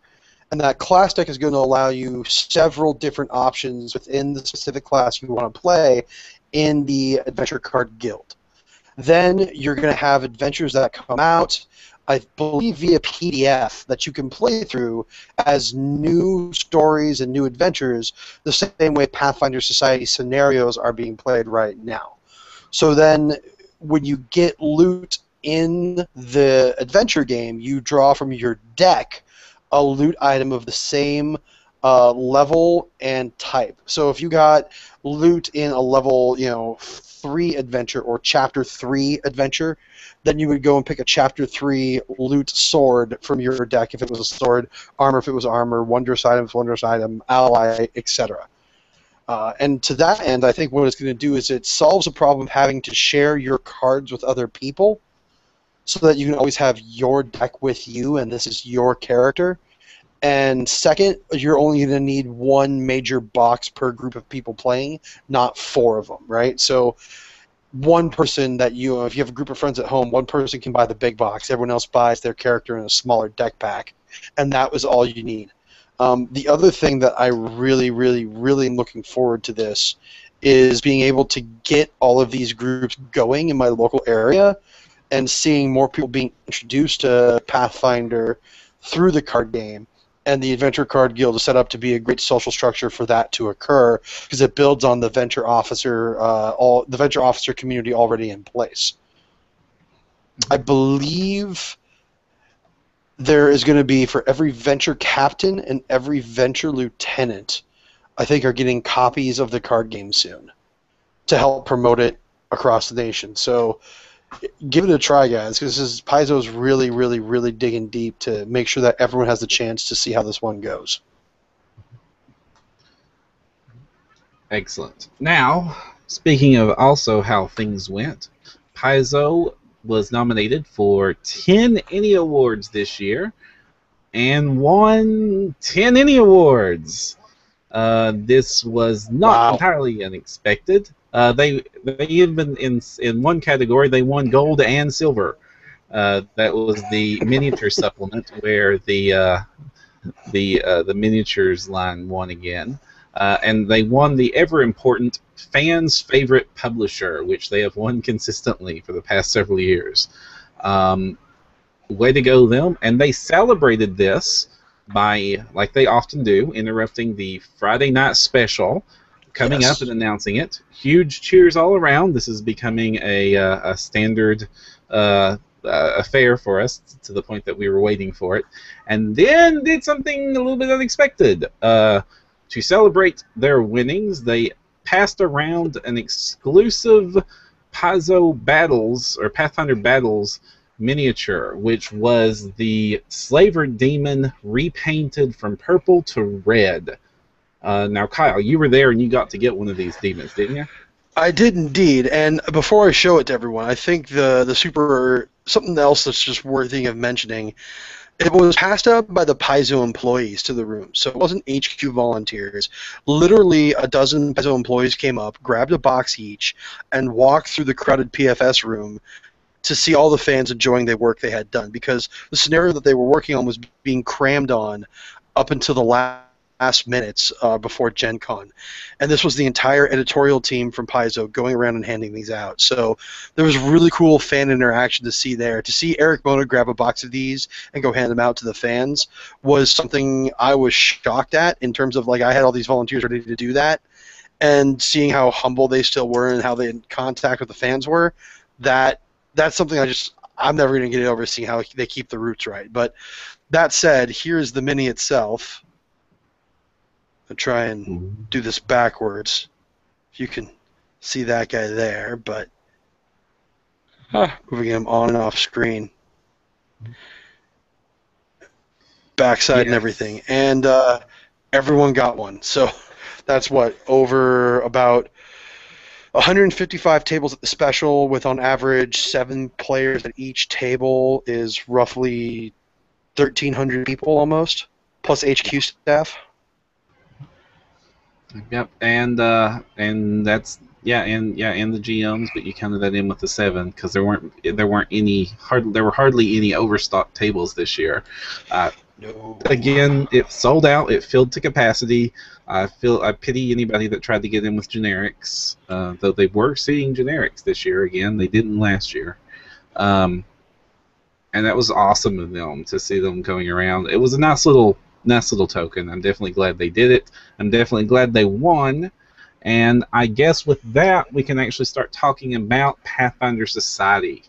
and that class deck is going to allow you several different options within the specific class you want to play in the Adventure Card Guild. Then you're going to have adventures that come out, I believe via PDF, that you can play through as new stories and new adventures, the same way Pathfinder Society scenarios are being played right now. So then when you get loot in the adventure game, you draw from your deck a loot item of the same level and type. So if you got loot in a level, 3 adventure or Chapter 3 adventure, then you would go and pick a Chapter 3 loot sword from your deck if it was a sword, armor if it was armor, wondrous item if it was wondrous item, ally, etc. And to that end, I think what it's going to do is it solves a problem of having to share your cards with other people so that you can always have your deck with you and this is your character. And second, you're only going to need 1 major box per group of people playing, not 4 of them, right? So one person that if you have a group of friends at home, one person can buy the big box, everyone else buys their character in a smaller deck pack, and that was all you need. The other thing that I really, really, really am looking forward to this is being able to get all of these groups going in my local area and seeing more people being introduced to Pathfinder through the card game. And the Adventure Card Guild is set up to be a great social structure for that to occur because it builds on the venture officer, the venture officer community already in place. I believe there is going to be, for every venture captain and every venture lieutenant, I think are getting copies of the card game soon to help promote it across the nation. So give it a try, guys, because Paizo's really, really, really digging deep to make sure that everyone has the chance to see how this one goes. Excellent. Now, speaking of also how things went, Paizo was nominated for 10 Any Awards this year and won 10 Any Awards. This was not entirely unexpected. They even in one category they won gold and silver. That was the miniature supplement where the miniatures line won again, and they won the ever important fans' favorite publisher, which they have won consistently for the past several years. Way to go, them! And they celebrated this by, like they often do, interrupting the Friday night special, coming up and announcing it. Huge cheers all around. This is becoming a standard affair for us, to the point that we were waiting for it. And then did something a little bit unexpected. To celebrate their winnings, they passed around an exclusive Paizo Battles, or Pathfinder Battles, miniature, which was the Slaver Demon repainted from purple to red. Now, Kyle, you were there and you got to get one of these demons, didn't you? I did indeed, and before I show it to everyone, I think the super something else that's just worthy of mentioning. It was passed out by the Paizo employees to the room, so it wasn't HQ volunteers. Literally a dozen Paizo employees came up, grabbed a box each, and walked through the crowded PFS room to see all the fans enjoying the work they had done, because the scenario that they were working on was being crammed on up until the last minutes before Gen Con. And this was the entire editorial team from Paizo going around and handing these out. So there was really cool fan interaction to see there. To see Eric Mona grab a box of these and go hand them out to the fans was something I was shocked at, in terms of, like, I had all these volunteers ready to do that, and seeing how humble they still were and how they in contact with the fans were, that's something I'm never going to get over, seeing how they keep the roots right. But that said, here's the mini itself. I'll try and do this backwards. If you can see that guy there, but moving him on and off screen. Backside and everything. And everyone got one. So that's over about 155 tables at the special, with on average 7 players at each table, is roughly 1,300 people almost, plus HQ staff. Yep, and that's and the GMs, but you counted that in with the 7 because there were hardly any overstocked tables this year. No. Again, it sold out. It filled to capacity. I pity anybody that tried to get in with generics, though they were seeing generics this year again. They didn't last year, and that was awesome of them to see them going around. It was a nice little token. I'm definitely glad they did it. I'm definitely glad they won. And I guess with that, we can actually start talking about Pathfinder Society.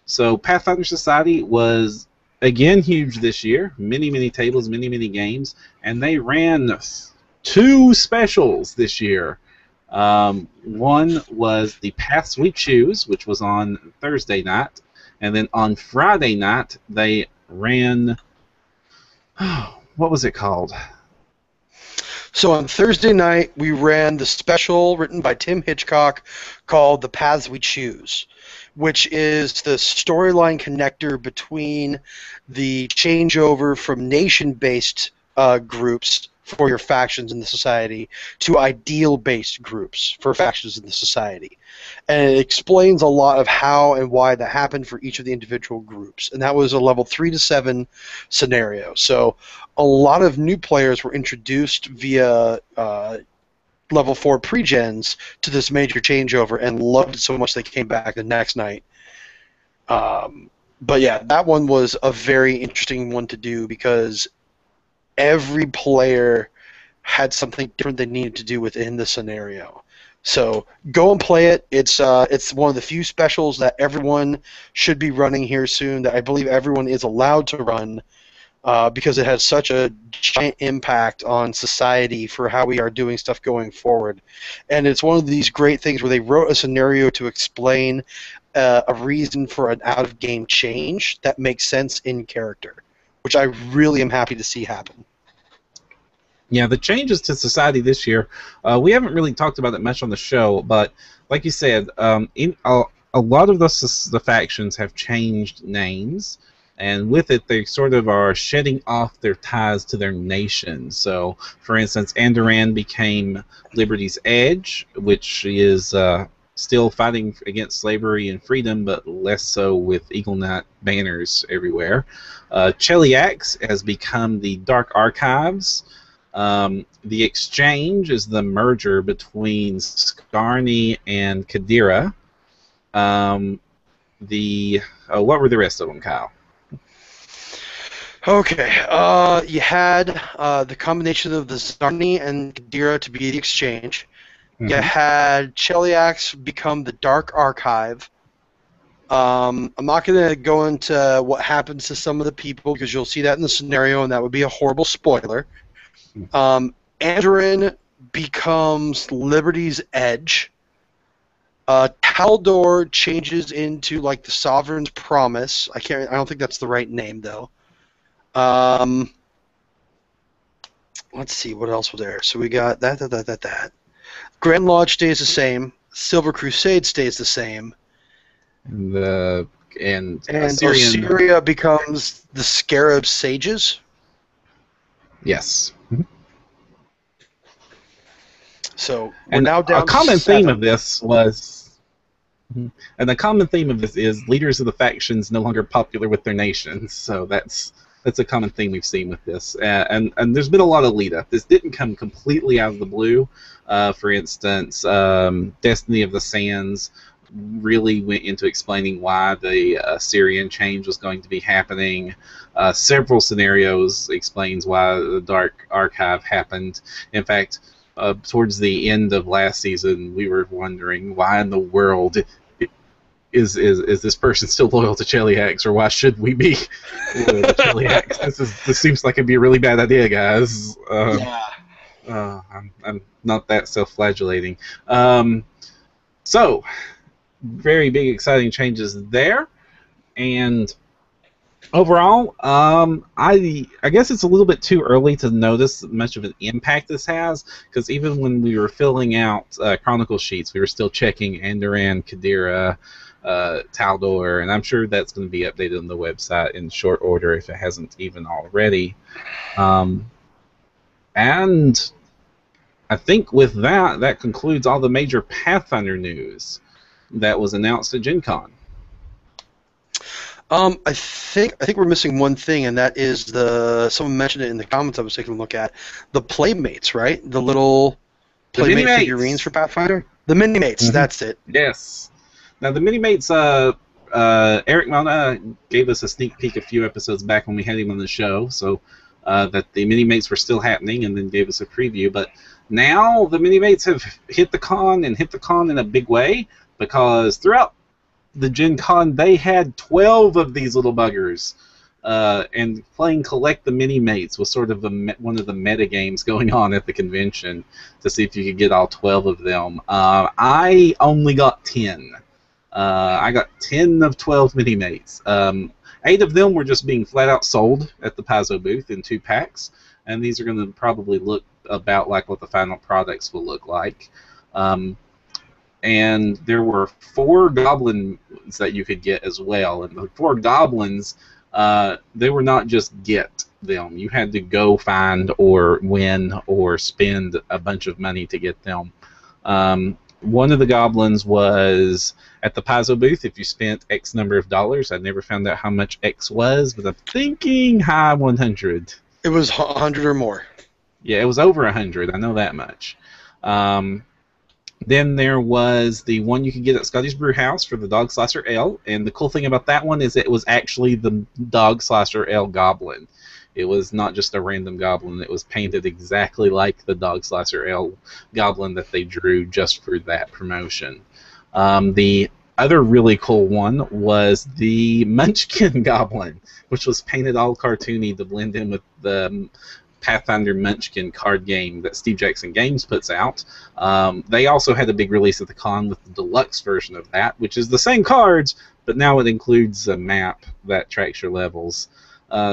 So Pathfinder Society was, again, huge this year. Many tables, many games. And they ran 2 specials this year. One was the Paths We Choose, which was on Thursday night, and then on Friday night they ran. What was it called? So on Thursday night, we ran the special written by Tim Hitchcock called The Paths We Choose, which is the storyline connector between the changeover from nation-based groups for your factions in the society to ideal-based groups for factions in the society. And it explains a lot of how and why that happened for each of the individual groups. And that was a level 3 to 7 scenario. So a lot of new players were introduced via level 4 pre-gens to this major changeover and loved it so much they came back the next night. But yeah, that one was a very interesting one to do because every player had something different they needed to do within the scenario. So go and play it. It's one of the few specials that everyone should be running here soon, that I believe everyone is allowed to run, because it has such a giant impact on society for how we are doing stuff going forward. And it's one of these great things where they wrote a scenario to explain a reason for an out-of-game change that makes sense in character, which I really am happy to see happen. Yeah, the changes to society this year, we haven't really talked about it much on the show, but like you said, in a lot of the factions have changed names, and with it, they sort of are shedding off their ties to their nation. So, for instance, Andoran became Liberty's Edge, which is still fighting against slavery and freedom, but less so with Eagle Knight banners everywhere. Cheliax has become the Dark Archives. The Exchange is the merger between Skarni and Kadira. What were the rest of them, Kyle? Okay, you had the combination of the Skarni and Kadira to be the Exchange. Mm-hmm. You had Cheliax become the Dark Archive. I'm not going to go into what happens to some of the people because you'll see that in the scenario, and that would be a horrible spoiler. Andoran becomes Liberty's Edge. Taldor changes into like the Sovereign's Promise. I don't think that's the right name though. Let's see what else was there. So we got that. Grand Lodge stays the same. Silver Crusade stays the same. And Ossyria becomes the Scarab Sages. Yes. So we're now down a common to 7. theme of this was, and the common theme of this is leaders of the factions no longer popular with their nations. So that's a common theme we've seen with this, and there's been a lot of lead up. This didn't come completely out of the blue. For instance, Destiny of the Sands really went into explaining why the Syrian change was going to be happening. Several scenarios explains why the Dark Archive happened. In fact, towards the end of last season, we were wondering why in the world is this person still loyal to Cheliax, or why should we be loyal to Cheliax? This seems like it'd be a really bad idea, guys. I'm not that self-flagellating. So, very big, exciting changes there, and overall, I guess it's a little bit too early to notice much of an impact this has, because even when we were filling out Chronicle sheets, we were still checking Andoran, Kadira, Taldor, and I'm sure that's going to be updated on the website in short order if it hasn't even already. And I think with that concludes all the major Pathfinder news that was announced at Gen Con. I think we're missing one thing, and that is someone mentioned it in the comments I was taking a look at, the Playmates, right? The little Playmate figurines for Pathfinder? The Mini-Mates, mm-hmm. That's it. Yes. Now, the Mini-Mates, Eric Mona gave us a sneak peek a few episodes back when we had him on the show, so that the Mini-Mates were still happening, and then gave us a preview. But now the Mini-Mates have hit the con in a big way, because throughout the Gen Con, they had 12 of these little buggers. and playing Collect the Mini-Mates was sort of one of the meta games going on at the convention to see if you could get all 12 of them. I only got 10. I got 10 of 12 Mini-Mates. 8 of them were just being flat out sold at the Paizo booth in 2 packs, and these are going to probably look about like what the final products will look like. And there were 4 goblins that you could get as well, and the 4 goblins, they were not just get them. You had to go find or win or spend a bunch of money to get them. One of the goblins was at the Paizo booth. If you spent X number of dollars, I never found out how much X was, but I'm thinking high 100. It was 100 or more. Yeah, it was over 100. I know that much. Then there was the one you could get at Scotty's Brew House for the Dog Slicer Ale, and the cool thing about that one is it was actually the Dog Slicer Ale Goblin. It was not just a random goblin. It was painted exactly like the Dog Slicer Ale Goblin that they drew just for that promotion. The other really cool one was the Munchkin Goblin, which was painted all cartoony to blend in with the Pathfinder Munchkin card game that Steve Jackson Games puts out. They also had a big release at the con with the deluxe version of that, which is the same cards, but now it includes a map that tracks your levels.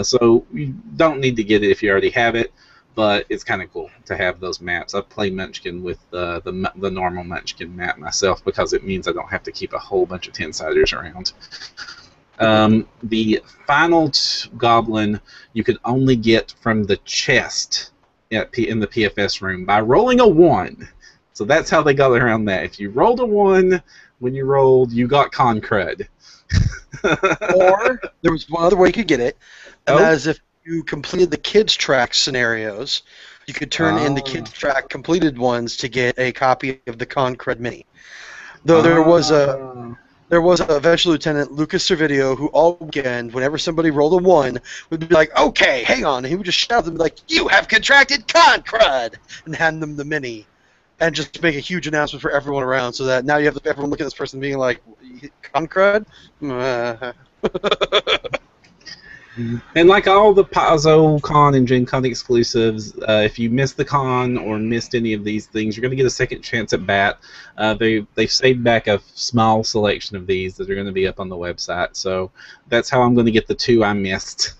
So you don't need to get it if you already have it, but it's kind of cool to have those maps. I play Munchkin with the normal Munchkin map myself because it means I don't have to keep a whole bunch of 10-siders around. The final goblin you could only get from the chest in the PFS room by rolling a 1. So that's how they got around that. If you rolled a 1, when you rolled, you got con crud. Or there was one other way you could get it, and that is if you completed the kids track scenarios, you could turn in the kids track completed ones to get a copy of the Con Crud Mini. Though there was a Vegetable Lieutenant, Lucas Servideo, who all weekend, whenever somebody rolled a 1, would be like, "Okay, hang on," and he would just shout at them like, "You have contracted Con Crud," and hand them the Mini, and just make a huge announcement for everyone around, so that now you have everyone look at this person being like, "Con Crud?" And like all the Paizo Con and Gen Con exclusives, if you missed the con or missed any of these things, you're going to get a second chance at bat. They've saved back a small selection of these that are going to be up on the website. So that's how I'm going to get the 2 I missed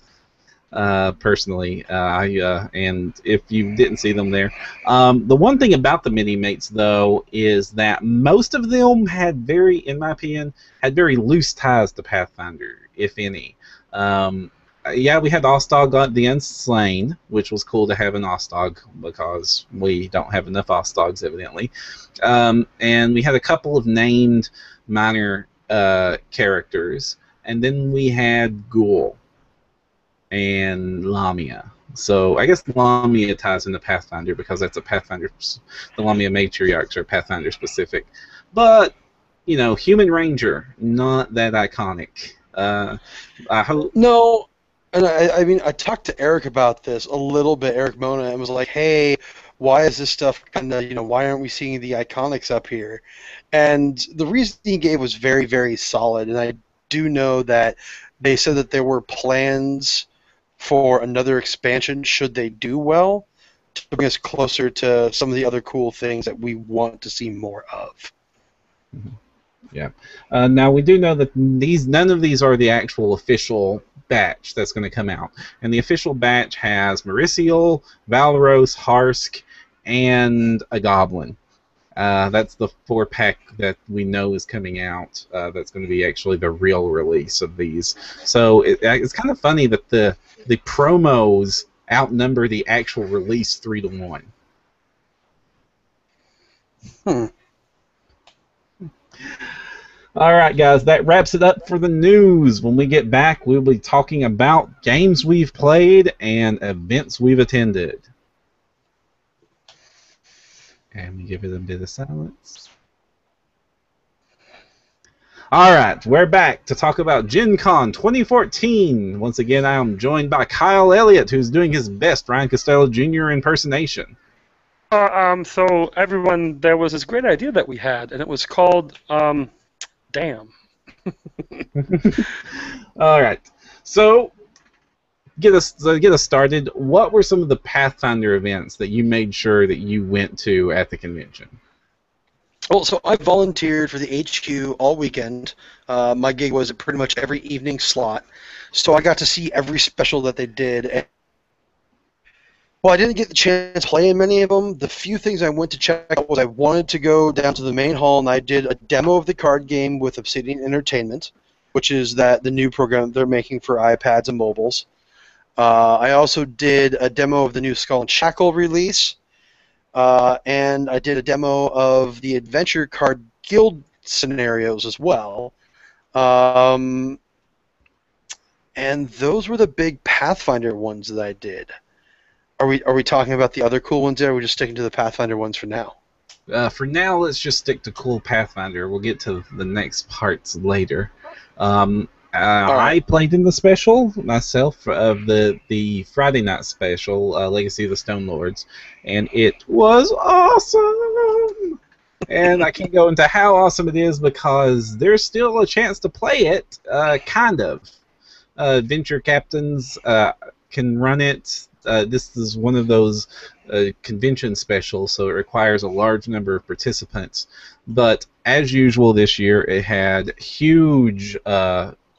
personally. And if you didn't see them there, the one thing about the Mini-Mates though is that most of them had in my opinion, had very loose ties to Pathfinder, if any. Yeah, we had Ostog the Unslain, which was cool to have an Ostog because we don't have enough Ostogs, evidently. And we had a couple of named minor characters. And then we had Ghoul and Lamia. So I guess Lamia ties into Pathfinder because that's a Pathfinder. The Lamia matriarchs are Pathfinder specific. But, you know, Human Ranger, not that iconic. I hope. No. And I mean, I talked to Eric about this a little bit, Eric Mona, and was like, "Hey, why is this stuff kind of, why aren't we seeing the iconics up here?" And the reason he gave was very, very solid. And I do know that they said that there were plans for another expansion should they do well to bring us closer to some of the other cool things that we want to see more of. Yeah. Now we do know that none of these are the actual official batch that's going to come out, and the official batch has Mauricio, Valros, Harsk, and a Goblin. That's the 4-pack that we know is coming out. That's going to be actually the real release of these. So it's kind of funny that the promos outnumber the actual release 3-1. All right, guys, that wraps it up for the news. When we get back, we'll be talking about games we've played and events we've attended. And we give it a bit of silence. All right, we're back to talk about Gen Con 2014. Once again, I am joined by Kyle Elliott, who's doing his best Ryan Costello Jr. impersonation. So everyone, there was this great idea that we had, and it was called, Damn. All right. So get us started, what were some of the Pathfinder events that you made sure that you went to at the convention? Well, so I volunteered for the HQ all weekend. My gig was pretty much every evening slot, so I got to see every special that they did. Well, I didn't get the chance to play in many of them. The few things I went to check out was I wanted to go down to the main hall, and I did a demo of the card game with Obsidian Entertainment, which is the new program they're making for iPads and mobiles. I also did a demo of the new Skull and Shackle release. And I did a demo of the Adventure Card Guild scenarios as well. And those were the big Pathfinder ones that I did. Are we talking about the other cool ones there, or are we just sticking to the Pathfinder ones for now? For now, let's just stick to cool Pathfinder. We'll get to the next parts later. I played in the special myself of the Friday night special, Legacy of the Stone Lords, and it was awesome. And I can't go into how awesome it is because there's still a chance to play it, kind of. Adventure captains can run it. This is one of those convention specials, so it requires a large number of participants. But as usual this year, it had huge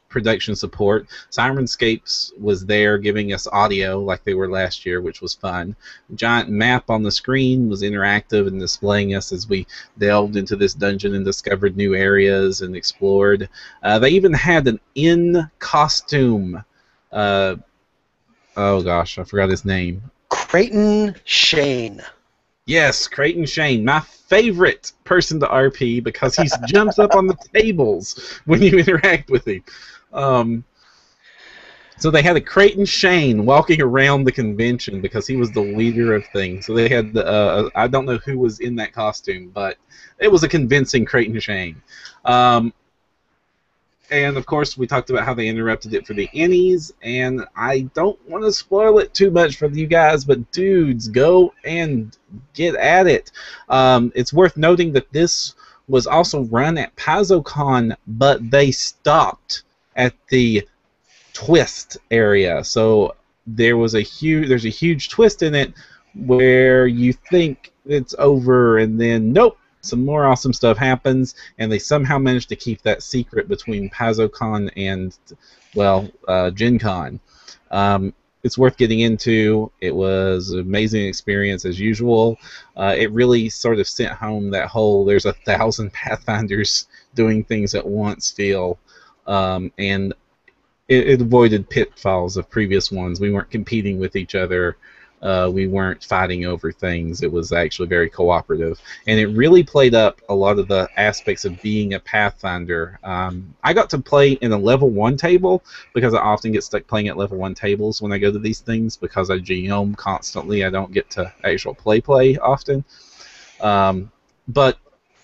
production support. Sirenscapes was there giving us audio like they were last year, which was fun. A giant map on the screen was interactive and displaying us as we delved into this dungeon and discovered new areas and explored. They even had an in-costume, oh gosh, I forgot his name. Creighton Shane. Yes, Creighton Shane, my favorite person to RP because he jumps up on the tables when you interact with him. So they had a Creighton Shane walking around the convention because he was the leader of things. So they had I don't know who was in that costume, but it was a convincing Creighton Shane. And of course, we talked about how they interrupted it for the Ennies, and I don't want to spoil it too much for you guys, but dudes, go and get at it. It's worth noting that this was also run at PaizoCon, but they stopped at the twist area. So there's a huge twist in it where you think it's over, and then nope. Some more awesome stuff happens, and they somehow managed to keep that secret between PaizoCon and, well, Gen Con. It's worth getting into. It was an amazing experience as usual. It really sort of sent home that whole there's 1,000 Pathfinders doing things at once feel, and it avoided pitfalls of previous ones. We weren't competing with each other. We weren't fighting over things. It was actually very cooperative. And it really played up a lot of the aspects of being a Pathfinder. I got to play in a level 1 table because I often get stuck playing at level 1 tables when I go to these things because I GM constantly. I don't get to actual play often. But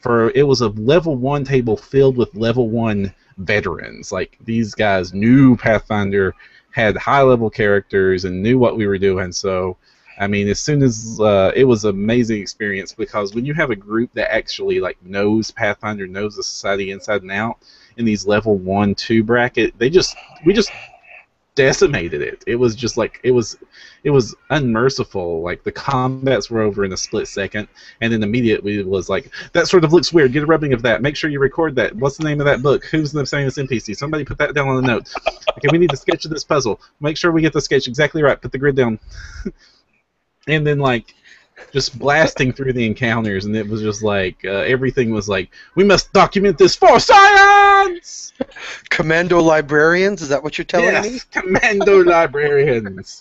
it was a level 1 table filled with level 1 veterans. Like, these guys knew Pathfinder, had high-level characters, and knew what we were doing. So, I mean, as soon as it was an amazing experience because when you have a group that actually knows Pathfinder, knows the society inside and out, in these level 1, 2 bracket, we just decimated it. It was just it was unmerciful. Like, the combats were over in a split second, and then immediately it was like, that sort of looks weird. Get a rubbing of that. Make sure you record that. What's the name of that book? Who's the saying this NPC? Somebody put that down on the note. Okay, we need to sketch of this puzzle. Make sure we get the sketch exactly right. Put the grid down. And then just blasting through the encounters, and it was just everything was we must document this for science! Commando librarians, is that what you're telling me? Yes, Commando librarians.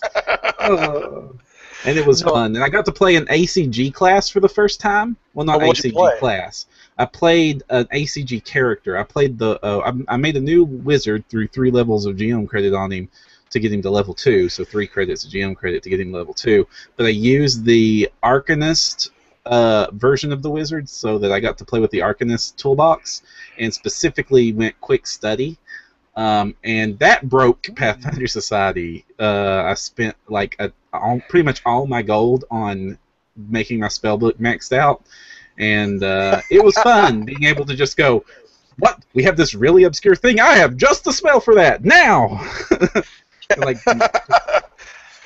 And it was fun. And I got to play an ACG class for the first time. Well, not ACG class. I played an ACG character. I played I made a new wizard through 3 levels of GM credit on him to get him to level 2, so 3 credits of GM credit to get him to level 2. But I used the Arcanist version of the wizard so that I got to play with the Arcanist toolbox, and specifically went quick study. And that broke Pathfinder Society. I spent pretty much all my gold on making my spellbook maxed out, and it was fun being able to just go, what? We have this really obscure thing. I have just the spell for that now. Like,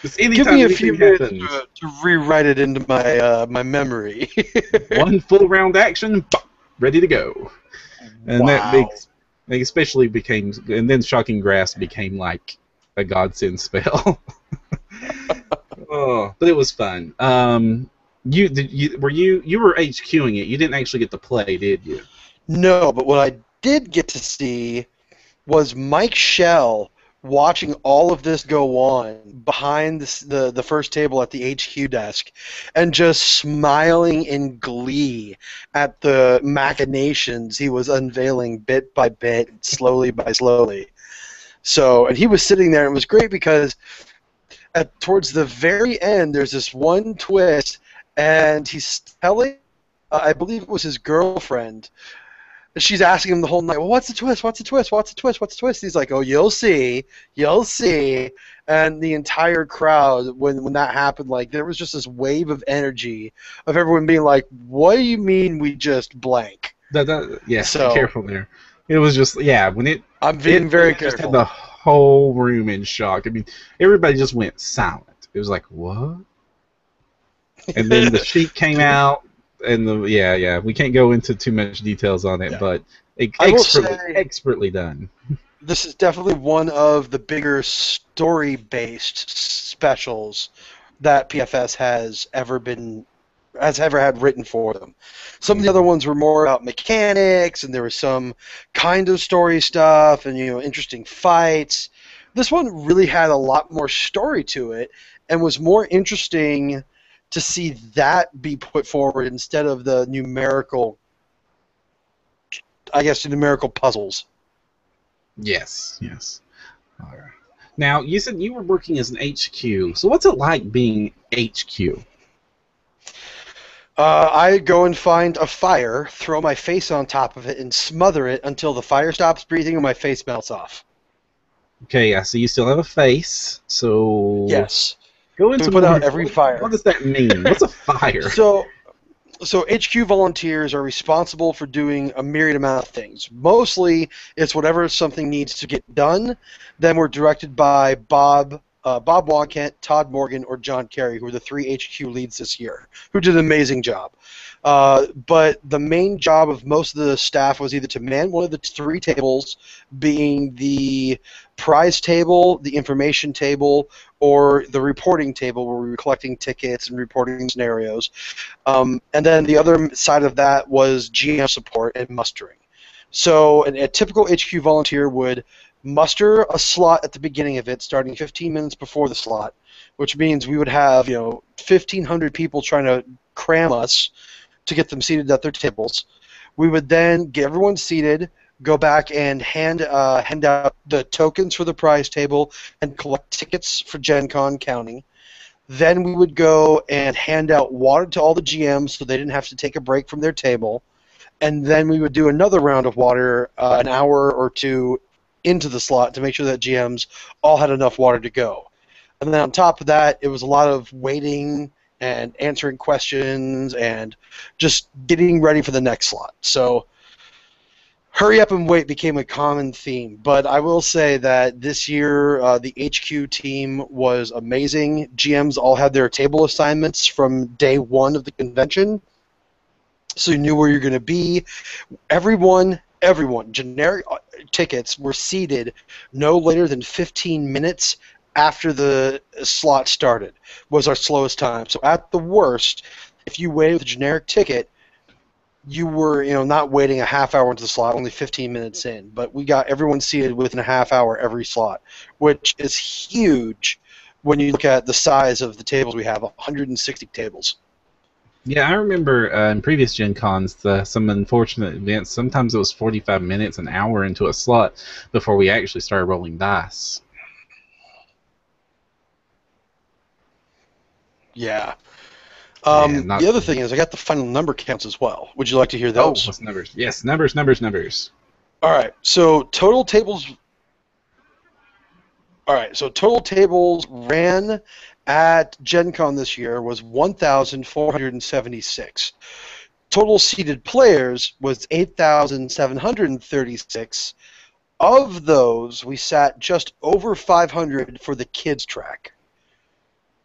just Give anytime me a few anything minutes happens, to rewrite it into my my memory. one full round action, pop, ready to go. And that Wow. makes, like, especially became, and then Shocking Grass became like a godsend spell. Oh, but it was fun. You were HQing it. You didn't actually get to play, did you? No, but what I did get to see was Mike Shell watching all of this go on behind the first table at the HQ desk and just smiling in glee at the machinations he was unveiling bit by bit, slowly by slowly. So, and he was sitting there, and it was great because towards the very end, there's this one twist, and he's telling, I believe it was his girlfriend, she's asking him the whole night, well, what's the twist? What's the twist? What's the twist? What's the twist? He's like, oh, you'll see. You'll see. And the entire crowd, when that happened, like, there was just this wave of energy of everyone being like, what do you mean we just blank? Yeah, So, careful there. It was just, yeah, when it... I'm being very just careful. had the whole room in shock. I mean, everybody just went silent. It was like, what? And then the sheet came out. And we can't go into too much details on it, but expertly done. This is definitely one of the bigger story-based specials that PFS has ever had written for them. Some of the other ones were more about mechanics, and there was some kind of story stuff, and interesting fights. This one really had a lot more story to it, and was more interesting to see that be put forward instead of the numerical puzzles. Yes. All right. Now, you said you were working as an HQ. So what's it like being HQ? I go and find a fire, throw my face on top of it, and smother it until the fire stops breathing and my face melts off. Okay, I see you still have a face, so... Yes. Go into put out every fire. What does that mean? What's a fire? So HQ volunteers are responsible for doing a myriad amount of things. Mostly, it's whatever something needs to get done. Then we're directed by Bob Wadkent, Todd Morgan, or John Carey, who are the 3 HQ leads this year, who did an amazing job. But the main job of most of the staff was either to man one of the 3 tables, being the prize table, the information table, or the reporting table where we were collecting tickets and reporting scenarios. And then the other side of that was GM support and mustering. So a typical HQ volunteer would muster a slot at the beginning of it, starting 15 minutes before the slot, which means we would have 1,500 people trying to cram us to get them seated at their tables. We would then get everyone seated, go back and hand out the tokens for the prize table and collect tickets for Gen Con counting. Then we would go and hand out water to all the GMs so they didn't have to take a break from their table. And then we would do another round of water an hour or two into the slot to make sure that GMs all had enough water to go. And then on top of that, it was a lot of waiting and answering questions and just getting ready for the next slot. So hurry up and wait became a common theme. But I will say that this year the HQ team was amazing. GMs all had their table assignments from day one of the convention, so you knew where you're going to be. Everyone, generic tickets were seated no later than 15 minutes after the slot started was our slowest time. So at the worst, if you waited with a generic ticket, you were not waiting a half hour into the slot, only 15 minutes in. But we got everyone seated within a half hour every slot, which is huge when you look at the size of the tables we have, 160 tables. Yeah, I remember in previous Gen Cons, some unfortunate events, sometimes it was 45 minutes, an hour into a slot before we actually started rolling dice. Yeah. The other thing is I got the final number counts as well. Would you like to hear those? Oh, what's numbers? Yes, numbers. All right, so total tables ran at Gen Con this year was 1,476. Total seated players was 8,736. Of those, we sat just over 500 for the kids track.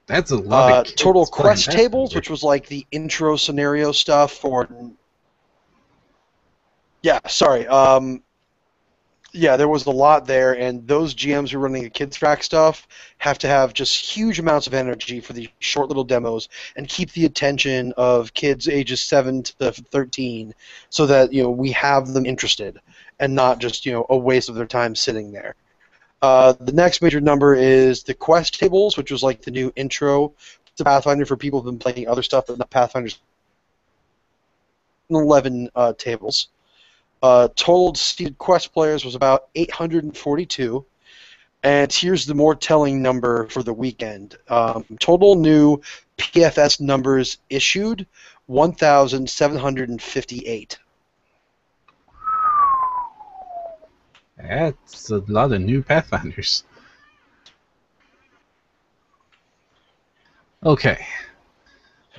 That's a lot of kids total playing quest tables, which was like the intro scenario stuff for. Yeah, sorry. Yeah, there was a lot there, and those GMs who are running the kids track stuff have to have just huge amounts of energy for these short little demos and keep the attention of kids ages 7 to 13, so that we have them interested and not just a waste of their time sitting there. The next major number is the quest tables, which was like the new intro to Pathfinder for people who've been playing other stuff but not Pathfinder's. 11 tables. Total seated quest players was about 842, and here's the more telling number for the weekend. Total new PFS numbers issued, 1,758. That's a lot of new Pathfinders. Okay.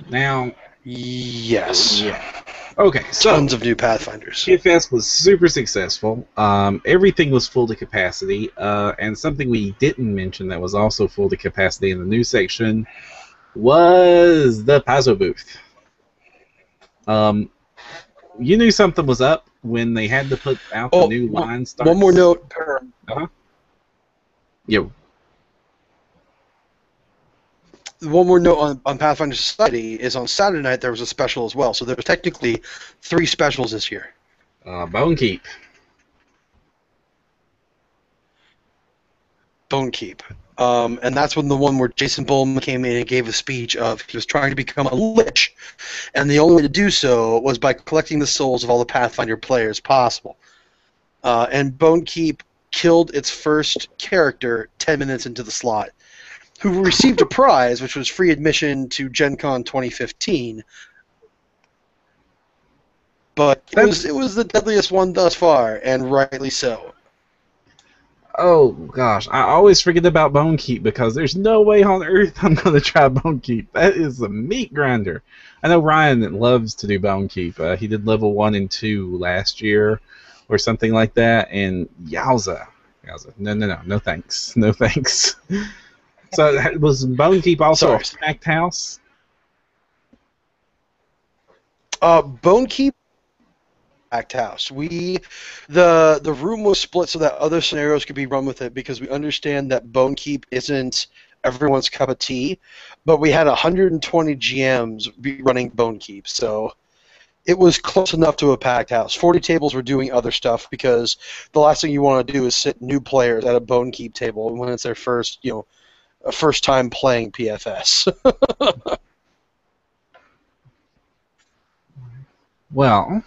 Now... Yes. Yeah. Okay, so tons of new Pathfinders. PFS was super successful. Everything was full to capacity, and something we didn't mention that was also full to capacity in the news section was the Paizo booth. You knew something was up when they had to put out the new line starts. One more note, Perram. Yo. One more note on Pathfinder Society is on Saturday night there was a special as well. So there was technically 3 specials this year. Bone Keep. And that's when the one where Jason Bowman came in and gave a speech of he was trying to become a lich, and the only way to do so was by collecting the souls of all the Pathfinder players possible. And Bone Keep killed its first character 10 minutes into the slot, who received a prize, which was free admission to Gen Con 2015. But it was the deadliest one thus far, and rightly so. Oh, gosh. I always forget about Bone Keep because there's no way on earth I'm going to try Bone Keep. That is a meat grinder. I know Ryan loves to do Bone Keep. He did level 1 and 2 last year or something like that, and yowza. No thanks. No thanks. So was Bone Keep also a packed house? Bone Keep packed house. The room was split so that other scenarios could be run with it because we understand that Bone Keep isn't everyone's cup of tea, but we had 120 GMs running Bone Keep, so it was close enough to a packed house. 40 tables were doing other stuff because the last thing you want to do is sit new players at a Bone Keep table when it's their first time playing PFS. Well,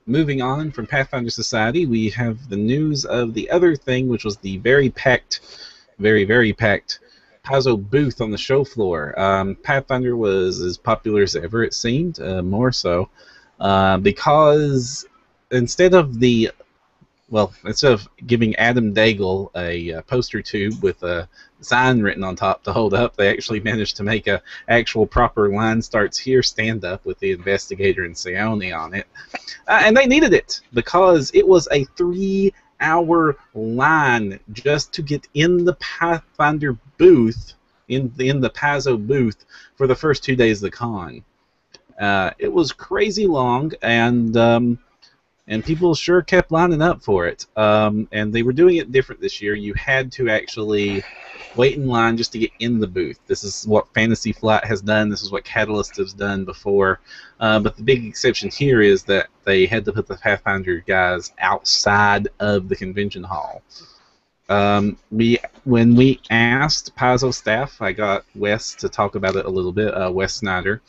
moving on from Pathfinder Society, we have the news of the other thing, which was the very packed Paizo booth on the show floor. Pathfinder was as popular as ever, it seemed, more so, because instead of giving Adam Daigle a poster tube with a sign written on top to hold up, they actually managed to make a actual proper line starts here stand up with the investigator and Sione on it. And they needed it because it was a 3-hour line just to get in the Pathfinder booth, in the Paizo booth for the first 2 days of the con. It was crazy long, and people sure kept lining up for it. And they were doing it different this year. You had to actually wait in line just to get in the booth. This is what Fantasy Flight has done. This is what Catalyst has done before. But the big exception here is that they had to put the Pathfinder guys outside of the convention hall. When we asked Paizo staff, I got Wes to talk about it a little bit, Wes Snyder.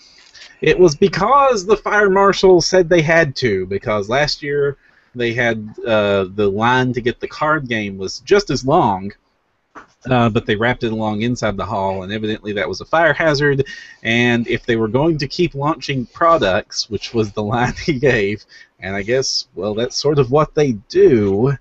It was because the fire marshal said they had to, because last year they had the line to get the card game was just as long, but they wrapped it along inside the hall, and evidently that was a fire hazard, and if they were going to keep launching products, which was the line he gave, and I guess, well, that's sort of what they do,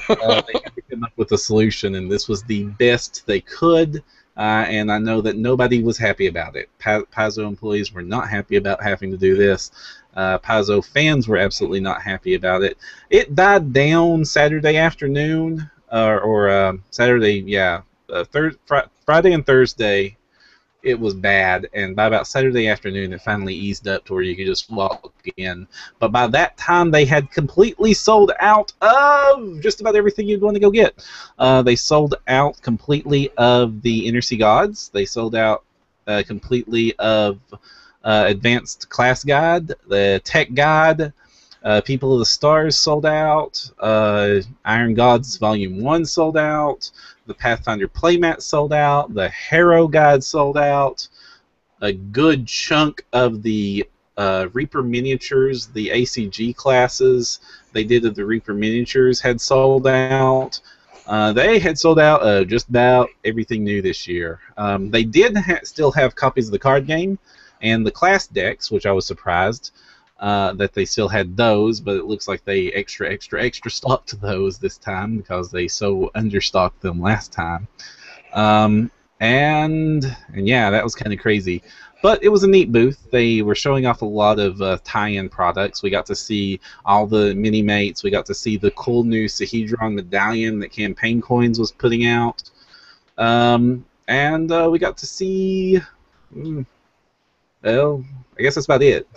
they had to come up with a solution, and this was the best they could. and I know that nobody was happy about it. Paizo employees were not happy about having to do this. Paizo fans were absolutely not happy about it. It died down Saturday afternoon, or Saturday, yeah, Friday and Thursday. It was bad, and by about Saturday afternoon, it finally eased up to where you could just walk in. But by that time, they had completely sold out of just about everything you'd want to go get. They sold out completely of the Inner Sea Gods. They sold out completely of Advanced Class Guide, the Tech Guide. People of the Stars sold out. Iron Gods Volume 1 sold out. The Pathfinder playmat sold out. The Harrow Guide sold out. A good chunk of the Reaper miniatures, the ACG classes they did of the Reaper miniatures had sold out. They had sold out just about everything new this year. They did still have copies of the card game and the class decks, which I was surprised that they still had those, but it looks like they extra stocked those this time because they so understocked them last time. And yeah, that was kind of crazy. But it was a neat booth. They were showing off a lot of tie-in products. We got to see all the mini-mates. We got to see the cool new Sahedron medallion that Campaign Coins was putting out. And we got to see... well, I guess that's about it.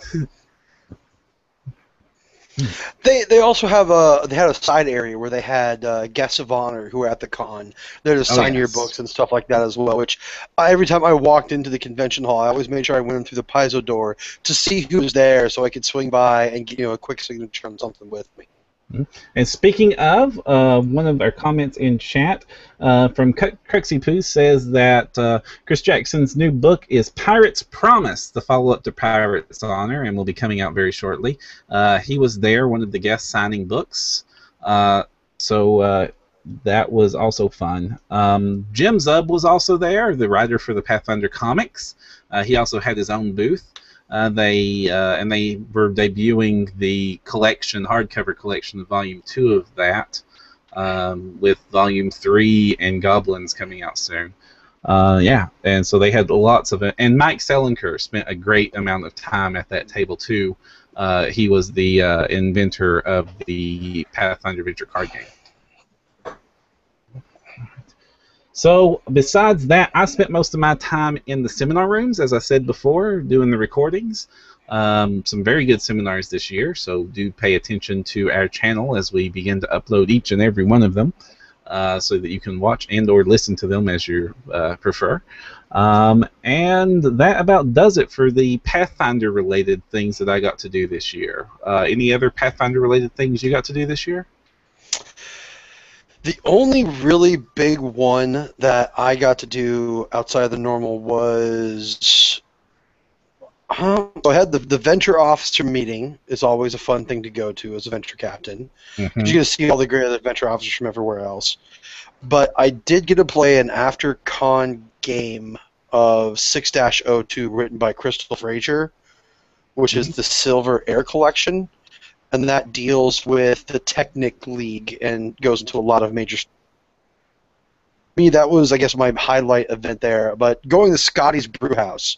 They also have they had a side area where they had guests of honor who were at the con. They're to sign your books and stuff like that as well. Which every time I walked into the convention hall, I always made sure I went in through the Paizo door to see who was there, so I could swing by and get a quick signature on something with me. And speaking of, one of our comments in chat from Cruxy Poo says that Chris Jackson's new book is Pirate's Promise, the follow-up to Pirate's Honor, and will be coming out very shortly. He was there, one of the guests signing books, so that was also fun. Jim Zub was also there, the writer for the Pathfinder comics. He also had his own booth. They were debuting the collection, hardcover collection of Volume 2 of that, with Volume 3 and Goblins coming out soon. Yeah, and so they had lots of it. And Mike Selinker spent a great amount of time at that table too. He was the inventor of the Pathfinder Adventure card game. So, besides that, I spent most of my time in the seminar rooms, as I said before, doing the recordings. Some very good seminars this year, so do pay attention to our channel as we begin to upload each and every one of them, so that you can watch and or listen to them as you prefer. And that about does it for the Pathfinder-related things that I got to do this year. Any other Pathfinder-related things you got to do this year? The only really big one that I got to do outside of the normal was... so I had the venture officer meeting. Is always a fun thing to go to as a venture captain. You get to see all the great other venture officers from everywhere else. But I did get to play an after-con game of 6-02 written by Crystal Frazier, which is the Silver Air Collection. And that deals with the Technic League and goes into a lot of major... me, that was, I guess, my highlight event there. But going to Scotty's Brewhouse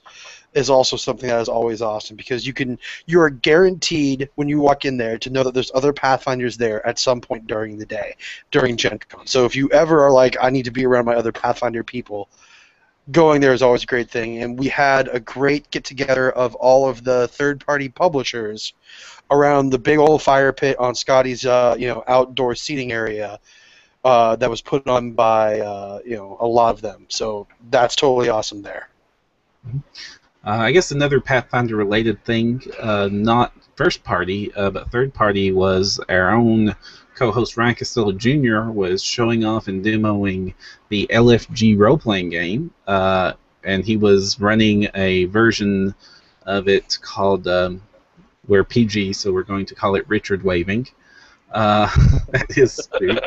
is also something that is always awesome because you are guaranteed when you walk in there to know that there's other Pathfinders there at some point during the day, during Gen Con. So if you ever are like, I need to be around my other Pathfinder people, going there is always a great thing. And we had a great get-together of all of the third-party publishers around the big old fire pit on Scotty's outdoor seating area that was put on by a lot of them. So that's totally awesome there. I guess another Pathfinder-related thing, not first party, but third party, was our own co-host Ryan Costello Jr. was showing off and demoing the LFG role-playing game, and he was running a version of it called... we're PG, so we're going to call it Richard Waving. At his booth.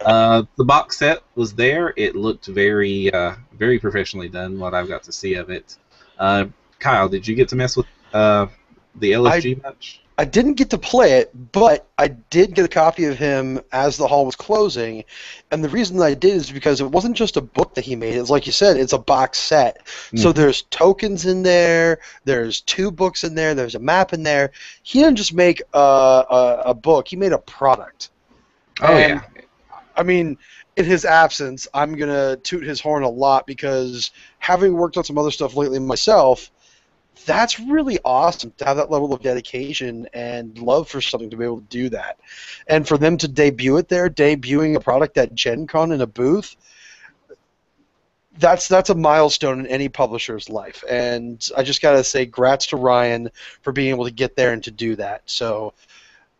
The box set was there. It looked very, very professionally done, what I've got to see of it. Kyle, did you get to mess with the LFG much? I didn't get to play it, but I did get a copy of him as the hall was closing. And the reason that I did is because it wasn't just a book that he made. It's like you said, it's a box set. So there's tokens in there, there's 2 books in there, there's a map in there. He didn't just make a book, he made a product. Oh, and, yeah. I mean, in his absence, I'm going to toot his horn a lot because having worked on some other stuff lately myself, that's really awesome to have that level of dedication and love for something to be able to do that. And for them to debut it there, debuting a product at Gen Con in a booth, that's a milestone in any publisher's life. And I just got to say grats to Ryan for being able to get there and to do that. So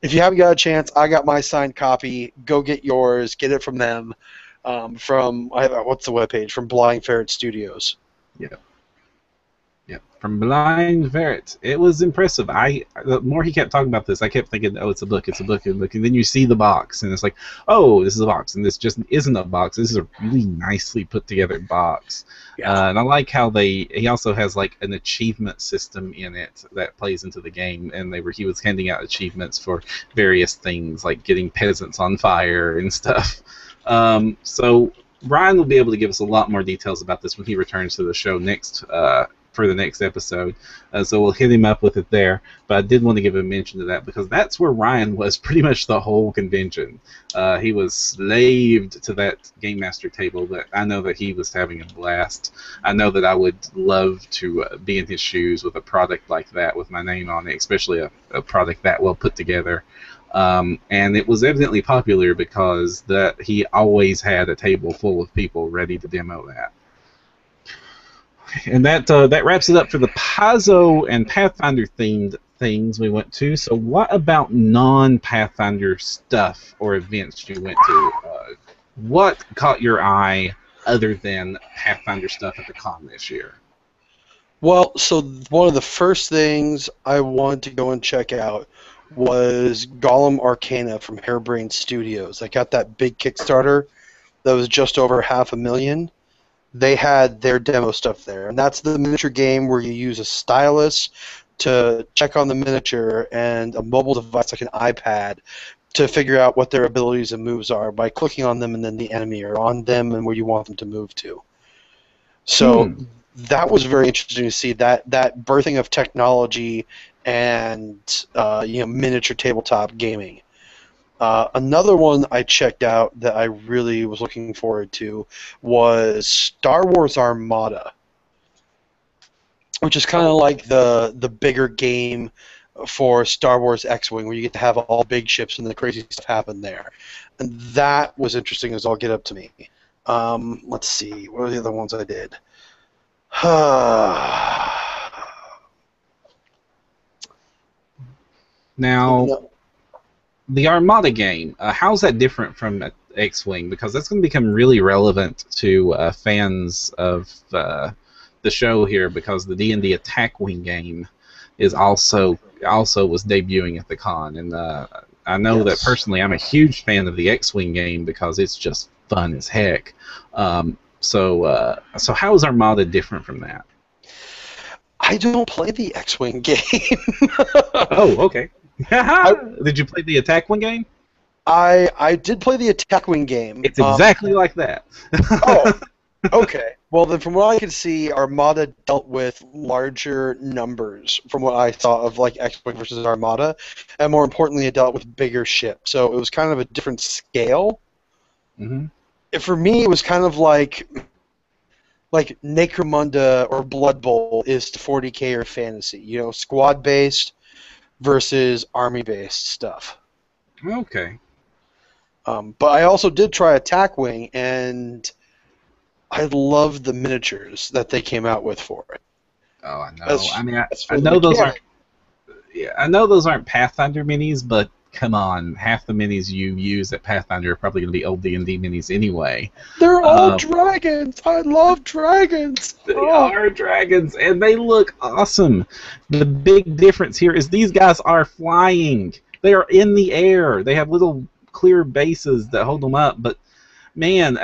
if you haven't got a chance, I got my signed copy. Go get yours. Get it from them. What's the webpage? From Blind Ferret Studios. Yeah. Yeah, from Blind Ferret. It was impressive. The more he kept talking about this, I kept thinking, oh, it's a book, it's a book, it's a book. And then you see the box, and it's like, oh, this is a box. And this just isn't a box. This is a really nicely put together box. Yeah. And I like how he also has like an achievement system in it that plays into the game. And he was handing out achievements for various things, like getting peasants on fire and stuff. So Ryan will be able to give us a lot more details about this when he returns to the show for the next episode, so we'll hit him up with it there. But I did want to give a mention to that because that's where Ryan was pretty much the whole convention. He was slaved to that Game Master table, but I know that he was having a blast. I know that I would love to be in his shoes with a product like that with my name on it, especially a product that well put together. And it was evidently popular because he always had a table full of people ready to demo that. And that wraps it up for the Paizo and Pathfinder themed things we went to. So what about non-Pathfinder stuff or events you went to? What caught your eye other than Pathfinder stuff at the con this year? Well, so one of the first things I wanted to go and check out was Golem Arcana from Harebrained Studios. I got that big Kickstarter that was just over $500,000. They had their demo stuff there, and that's the miniature game where you use a stylus to check on the miniature and a mobile device like an iPad to figure out what their abilities and moves are by clicking on them and then the enemy, or on them and where you want them to move to. So that was very interesting to see that birthing of technology and miniature tabletop gaming. Another one I checked out that I really was looking forward to was Star Wars Armada, which is kind of like the bigger game for Star Wars X-Wing, where you get to have all big ships and the crazy stuff happen there. And that was interesting as all get up to me. Let's see, what are the other ones I did? Now, the Armada game, how's that different from X-Wing? Because that's going to become really relevant to fans of the show here, because the D&D Attack Wing game is also was debuting at the con, and I know that personally I'm a huge fan of the X-Wing game because it's just fun as heck. So how is Armada different from that? I don't play the X-Wing game. Oh, okay. Did you play the Attack Wing game? I did play the Attack Wing game. It's exactly like that. Oh, okay. Well, then from what I could see, Armada dealt with larger numbers from what I thought of, like X-Wing versus Armada, and more importantly, it dealt with bigger ships. So it was kind of a different scale. Mm-hmm. For me, it was kind of like Necromunda or Blood Bowl is to 40K or fantasy. Squad-based versus army-based stuff. Okay. But I also did try Attack Wing, and I loved the miniatures that they came out with for it. Oh, I know. I know those aren't. Yeah, I know those aren't Pathfinder minis, but come on, half the minis you use at Pathfinder are probably going to be old D&D minis anyway. They're all dragons. I love dragons. They are dragons, and they look awesome. The big difference here is these guys are flying. They are in the air. They have little clear bases that hold them up, but man,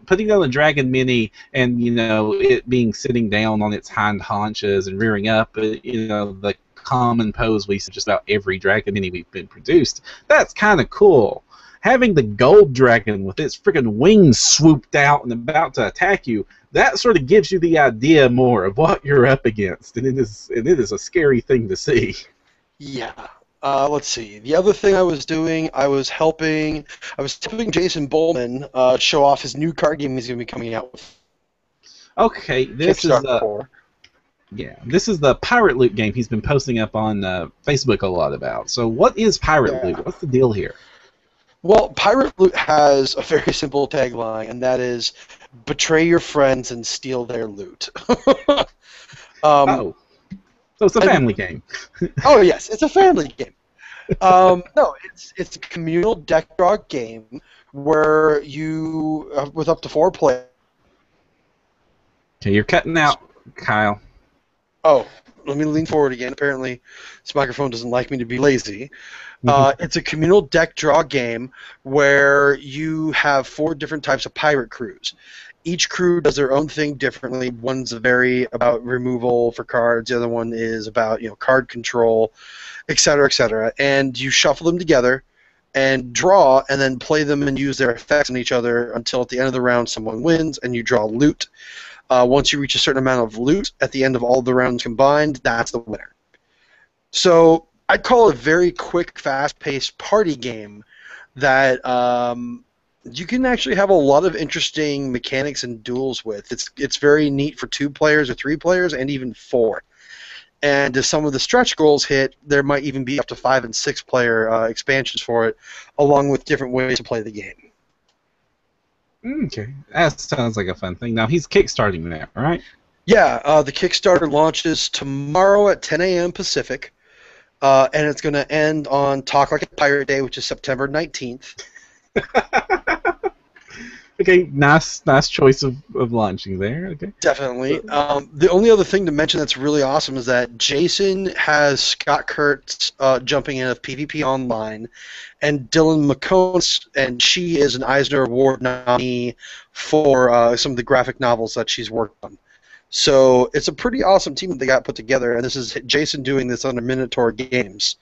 putting on a dragon mini and it being sitting down on its hind haunches and rearing up, the common pose we see just about every dragon mini we've been produced. That's kind of cool. Having the gold dragon with its freaking wings swooped out and about to attack you, that sort of gives you the idea more of what you're up against, and it is a scary thing to see. Yeah. Let's see. The other thing I was doing, I was helping Jason Bowman show off his new card game he's going to be coming out with. Okay, this is the Pirate Loot game he's been posting up on Facebook a lot about. So what is Pirate Loot? What's the deal here? Well, Pirate Loot has a very simple tagline, and that is, betray your friends and steal their loot. So it's a family game. Oh, yes, it's a family game. No, it's a communal deck draw game where you, with up to 4 players. Okay, you're cutting out, Kyle. Oh, let me lean forward again. Apparently, this microphone doesn't like me to be lazy. It's a communal deck draw game where you have 4 different types of pirate crews. Each crew does their own thing differently. One's about removal for cards. The other one is about card control, etc., etc. And you shuffle them together and draw, and then play them and use their effects on each other until at the end of the round someone wins, and you draw loot. Once you reach a certain amount of loot at the end of all the rounds combined, that's the winner. So I'd call it a very quick, fast-paced party game that you can actually have a lot of interesting mechanics and duels with. It's very neat for 2 players or 3 players and even 4. And as some of the stretch goals hit, there might even be up to 5 and 6 player expansions for it, along with different ways to play the game. Okay, that sounds like a fun thing. Now, he's kickstarting that, right? Yeah, the Kickstarter launches tomorrow at 10 a.m. Pacific, and it's going to end on Talk Like a Pirate Day, which is September 19th. Okay, nice choice of launching there. Okay, definitely. The only other thing to mention that's really awesome is that Jason has Scott Kurtz jumping in of PvP Online, and Dylan McCones, and she is an Eisner Award nominee for some of the graphic novels that she's worked on. So it's a pretty awesome team that they got put together, and this is Jason doing this under Minotaur Games.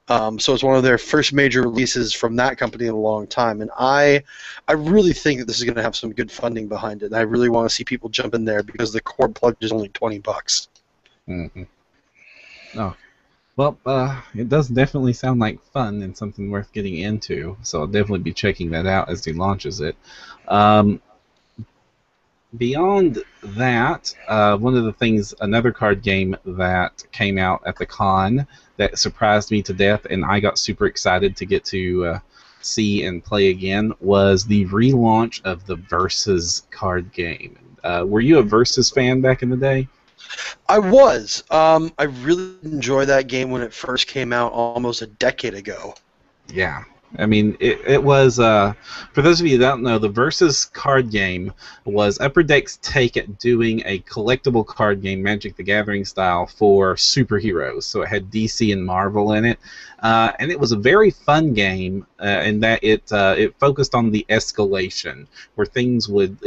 So it's one of their first major releases from that company in a long time, and I really think that this is going to have some good funding behind it. And I really want to see people jump in there because the core pledge is only $20. Mm-hmm. Oh, well, it does definitely sound like fun and something worth getting into. So I'll definitely be checking that out as he launches it. Beyond that, one of the things, another card game that came out at the con that surprised me to death, and I got super excited to get to see and play again, was the relaunch of the Versus card game. Were you a Versus fan back in the day? I was. I really enjoyed that game when it first came out almost a decade ago. Yeah. I mean, it was, for those of you that don't know, the Versus card game was Upper Deck's take at doing a collectible card game, Magic the Gathering style, for superheroes. So it had DC and Marvel in it. And it was a very fun game in that it focused on the escalation, where things would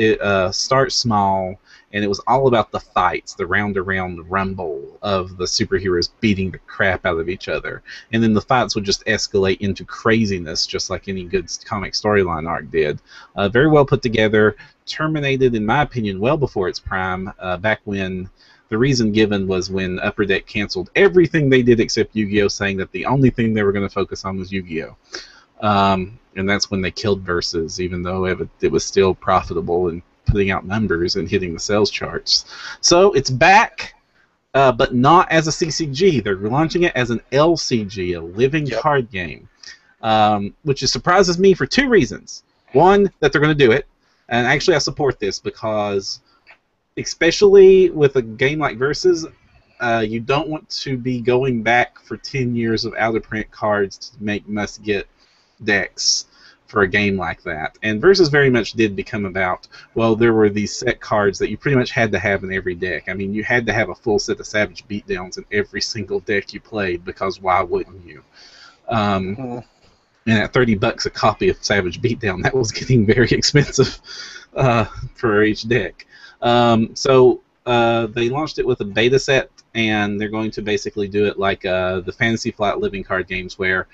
start small, and it was all about the fights, the round-around rumble of the superheroes beating the crap out of each other. And then the fights would just escalate into craziness, just like any good comic storyline arc did. Very well put together, terminated, in my opinion, well before its prime, back when the reason given was when Upper Deck canceled everything they did except Yu-Gi-Oh!, saying that the only thing they were going to focus on was Yu-Gi-Oh! And that's when they killed Versus, even though it was still profitable and putting out numbers and hitting the sales charts. So it's back, but not as a CCG. They're launching it as an LCG, a living card game, which surprises me for 2 reasons. One, that they're going to do it, and actually I support this because, especially with a game like Versus, you don't want to be going back for 10 years of out-of-print cards to make must-get decks for a game like that. And Versus very much did become about, well, there were these set cards that you pretty much had to have in every deck. I mean, you had to have a full set of Savage Beatdowns in every single deck you played, because why wouldn't you? And at $30 a copy of Savage Beatdown, that was getting very expensive for each deck. So they launched it with a beta set, and they're going to basically do it like the Fantasy Flight living card games, where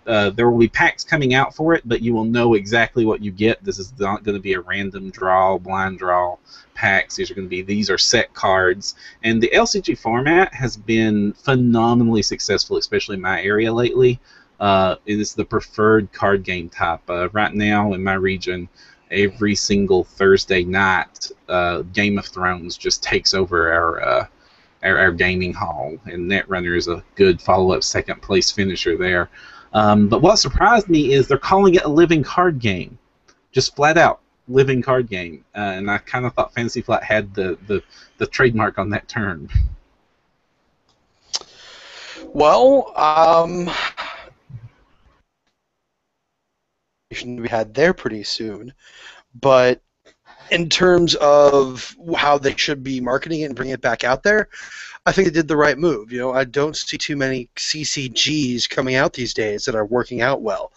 there will be packs coming out for it, but you will know exactly what you get. This is not going to be a random draw, blind draw packs. These are set cards. And the LCG format has been phenomenally successful, especially in my area lately. It is the preferred card game type. Right now in my region, every single Thursday night, Game of Thrones just takes over our gaming hall, and Netrunner is a good follow-up second place finisher there. But what surprised me is they're calling it a living card game, just flat out living card game, and I kind of thought Fantasy Flight had the trademark on that term. Well, we had there pretty soon, but in terms of how they should be marketing it and bringing it back out there, I think they did the right move. You know, I don't see too many CCGs coming out these days that are working out well.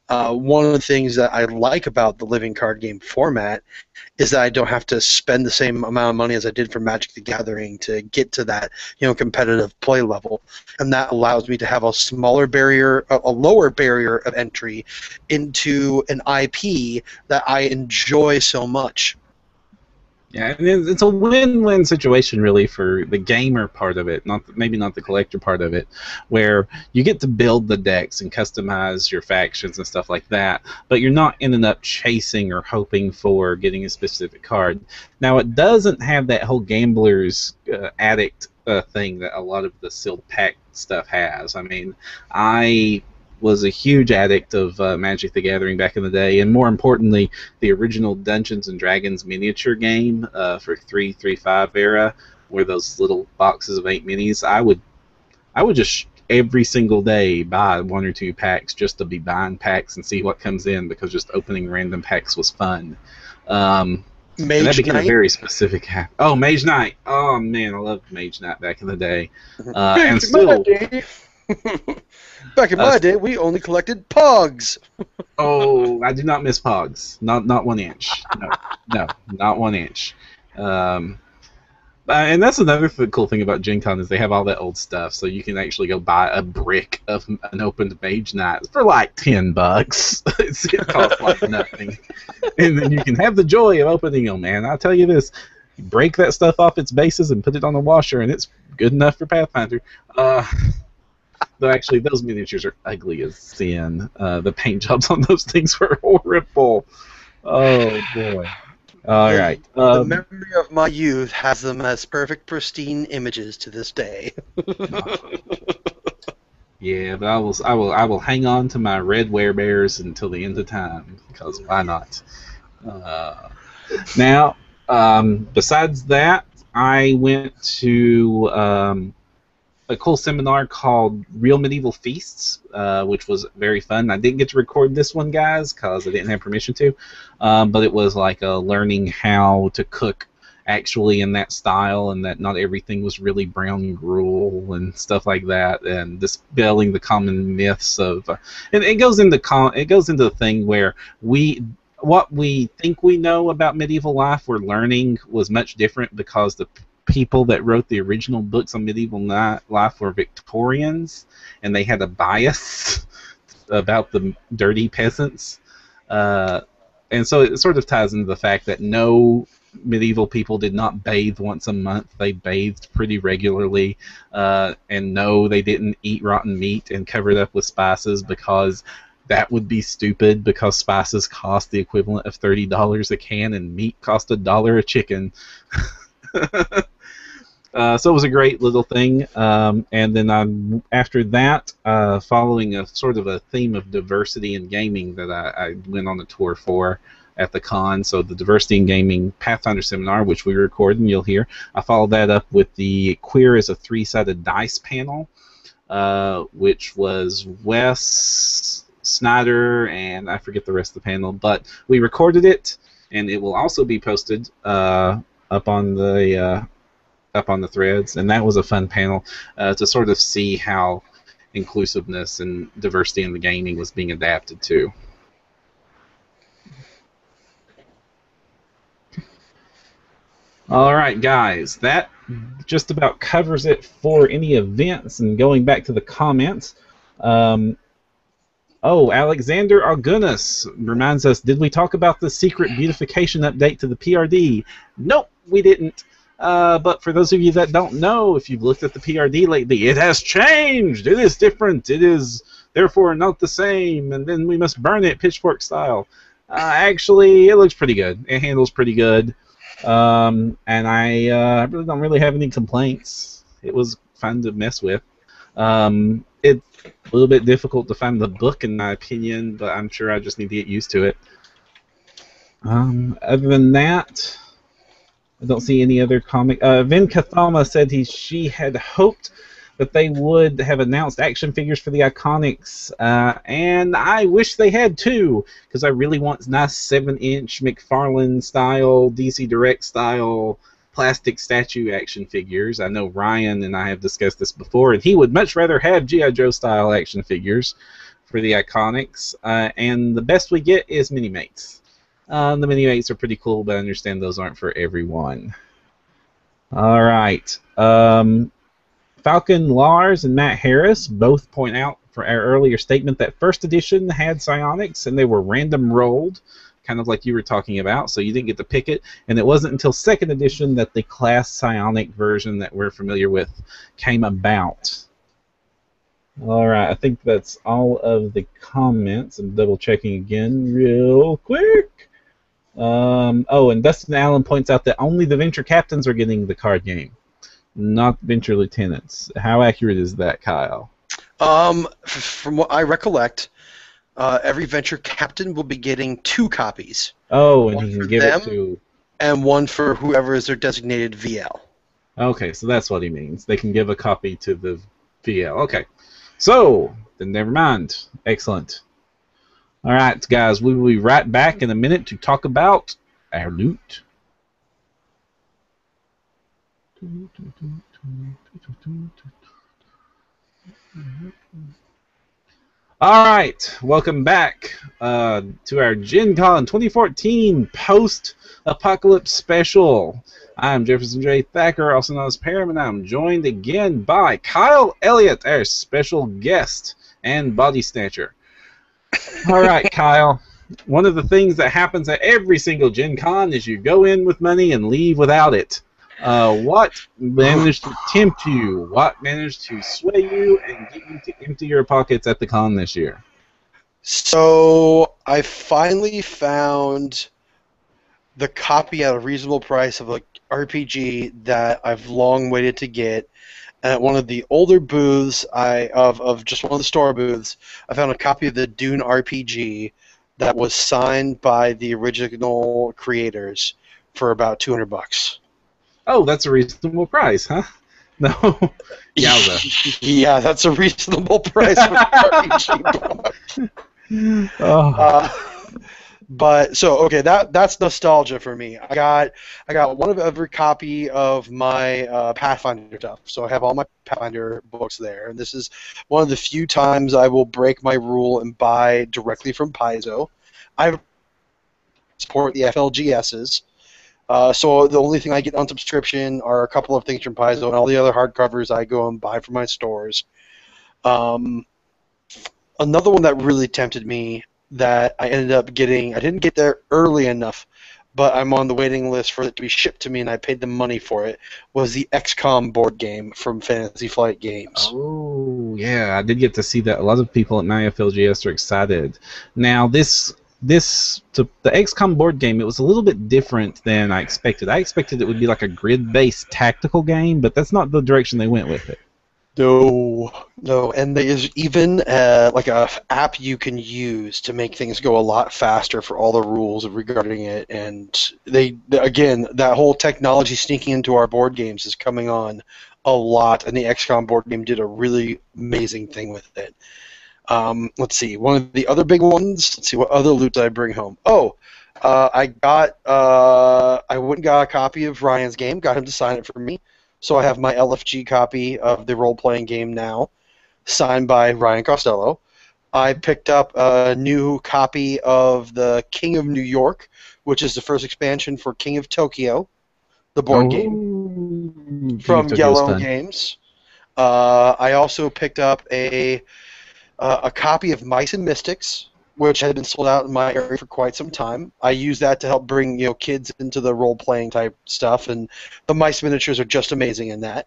One of the things that I like about the living card game format is that I don't have to spend the same amount of money as I did for Magic the Gathering to get to that, competitive play level, and that allows me to have a lower barrier of entry into an IP that I enjoy so much. Yeah, and it's a win-win situation, really, for the gamer part of it, maybe not the collector part of it, where you get to build the decks and customize your factions and stuff like that, but you're not ending up chasing or hoping for getting a specific card. Now, it doesn't have that whole gambler's addict thing that a lot of the sealed pack stuff has. I mean, I was a huge addict of Magic the Gathering back in the day, and more importantly, the original Dungeons and Dragons miniature game for 3.5 era, where those little boxes of 8 minis. I would just every single day buy 1 or 2 packs just to be buying packs and see what comes in, because just opening random packs was fun. And that became a very specific habit. Oh, Mage Knight! Oh man, I loved Mage Knight back in the day, and still. Back in my day, we only collected Pogs. Oh, I do not miss Pogs. Not 1 inch. No, not 1 inch. And that's another cool thing about Gen Con is they have all that old stuff, so you can actually go buy a brick of an opened Mage Knight for like $10. It costs like nothing, and then you can have the joy of opening them. Man, I tell you this: you break that stuff off its bases and put it on the washer, and it's good enough for Pathfinder. Though actually, those miniatures are ugly as sin. The paint jobs on those things were horrible. Oh boy! All right. The memory of my youth has them as perfect, pristine images to this day. Yeah, but I will hang on to my red werebears until the end of time, because why not? Now, besides that, I went to a cool seminar called Real Medieval Feasts, which was very fun. I didn't get to record this one, guys, because I didn't have permission to, but it was like learning how to cook actually in that style, and that not everything was really brown gruel and stuff like that, and dispelling the common myths of. And it goes into the thing where what we think we know about medieval life, we're learning was much different, because the people that wrote the original books on medieval life were Victorians, and they had a bias about the dirty peasants. And so it sort of ties into the fact that no, medieval people did not bathe once a month. They bathed pretty regularly. And no, they didn't eat rotten meat and cover it up with spices, because that would be stupid, because spices cost the equivalent of $30 a can, and meat cost $1 a chicken. So it was a great little thing, and then after that, following a sort of a theme of diversity in gaming that I went on a tour for at the con. So the Diversity in Gaming Pathfinder seminar, which we recorded and you'll hear, I followed that up with the Queer as a Three-Sided Dice panel, which was Wes, Snyder, and I forget the rest of the panel, but we recorded it, and it will also be posted up on the threads, and that was a fun panel to sort of see how inclusiveness and diversity in the gaming was being adapted to. All right, guys, that just about covers it for any events. And going back to the comments, Alexander Argunas reminds us, did we talk about the secret beautification update to the PRD? Nope, we didn't. But for those of you that don't know, if you've looked at the PRD lately, it has changed. It is different. It is therefore not the same. And then we must burn it pitchfork style. Actually, it looks pretty good. It handles pretty good. And I really don't really have any complaints. It was fun to mess with. It's a little bit difficult to find the book, in my opinion, but I'm sure I just need to get used to it. Other than that, I don't see any other comic. Vin Kathama said she had hoped that they would have announced action figures for the Iconics, and I wish they had too, because I really want nice 7-inch McFarlane style, DC Direct style plastic statue action figures. I know Ryan and I have discussed this before, and he would much rather have G.I. Joe style action figures for the Iconics, and the best we get is Mini-Mates. The Mini-Mates are pretty cool, but I understand those aren't for everyone. Alright. Falcon Lars and Matt Harris both point out for our earlier statement that first edition had psionics and they were random rolled, kind of like you were talking about, so you didn't get to pick it, and it wasn't until second edition that the class psionic version that we're familiar with came about. Alright, I think that's all of the comments. I'm double checking again real quick. And Dustin Allen points out that only the Venture Captains are getting the card game, not Venture Lieutenants. How accurate is that, Kyle? From what I recollect, every Venture Captain will be getting 2 copies. Oh, and he can give it to... And one for whoever is their designated VL. Okay, so that's what he means. They can give a copy to the VL. Okay. So, then never mind. Excellent. Alright, guys, we will be right back in a minute to talk about our loot. Alright, welcome back to our Gen Con 2014 post-apocalypse special. I'm Jefferson J. Thacker, also known as Perram, and I'm joined again by Kyle Elliott, our special guest and body snatcher. Alright, Kyle, one of the things that happens at every single Gen Con is you go in with money and leave without it. What managed to tempt you? What managed to sway you and get you to empty your pockets at the con this year? So I finally found the copy at a reasonable price of an RPG that I've long waited to get. At one of the older booths, of just one of the store booths, I found a copy of the Dune RPG that was signed by the original creators for about $200. Oh, that's a reasonable price, huh? No. Yowza. Yeah, that's a reasonable price for an RPG book. But so okay, that's nostalgia for me. I got one of every copy of my Pathfinder stuff, so I have all my Pathfinder books there. And this is one of the few times I will break my rule and buy directly from Paizo. I support the FLGSs, so the only thing I get on subscription are a couple of things from Paizo, and all the other hardcovers I go and buy from my stores. Another one that really tempted me that I ended up getting, I didn't get there early enough, but I'm on the waiting list for it to be shipped to me, and I paid the money for it, was the XCOM board game from Fantasy Flight Games. Oh, yeah, I did get to see that. A lot of people at my FLGS are excited. Now, the XCOM board game, it was a little bit different than I expected. I expected it would be like a grid-based tactical game, but that's not the direction they went with it. No, and there's even like a app you can use to make things go a lot faster for all the rules regarding it. And again, that whole technology sneaking into our board games is coming on a lot, and the XCOM board game did a really amazing thing with it. Let's see, one of the other big ones. Let's see, what other loot did I bring home? I went and got a copy of Ryan's game, got him to sign it for me. So I have my LFG copy of the role-playing game now, signed by Ryan Costello. I picked up a new copy of the King of New York, which is the first expansion for King of Tokyo, the board game from Took it was Yellow fun. Games. I also picked up a copy of Mice and Mystics, which had been sold out in my area for quite some time. I use that to help bring kids into the role-playing type stuff, and the mice miniatures are just amazing in that.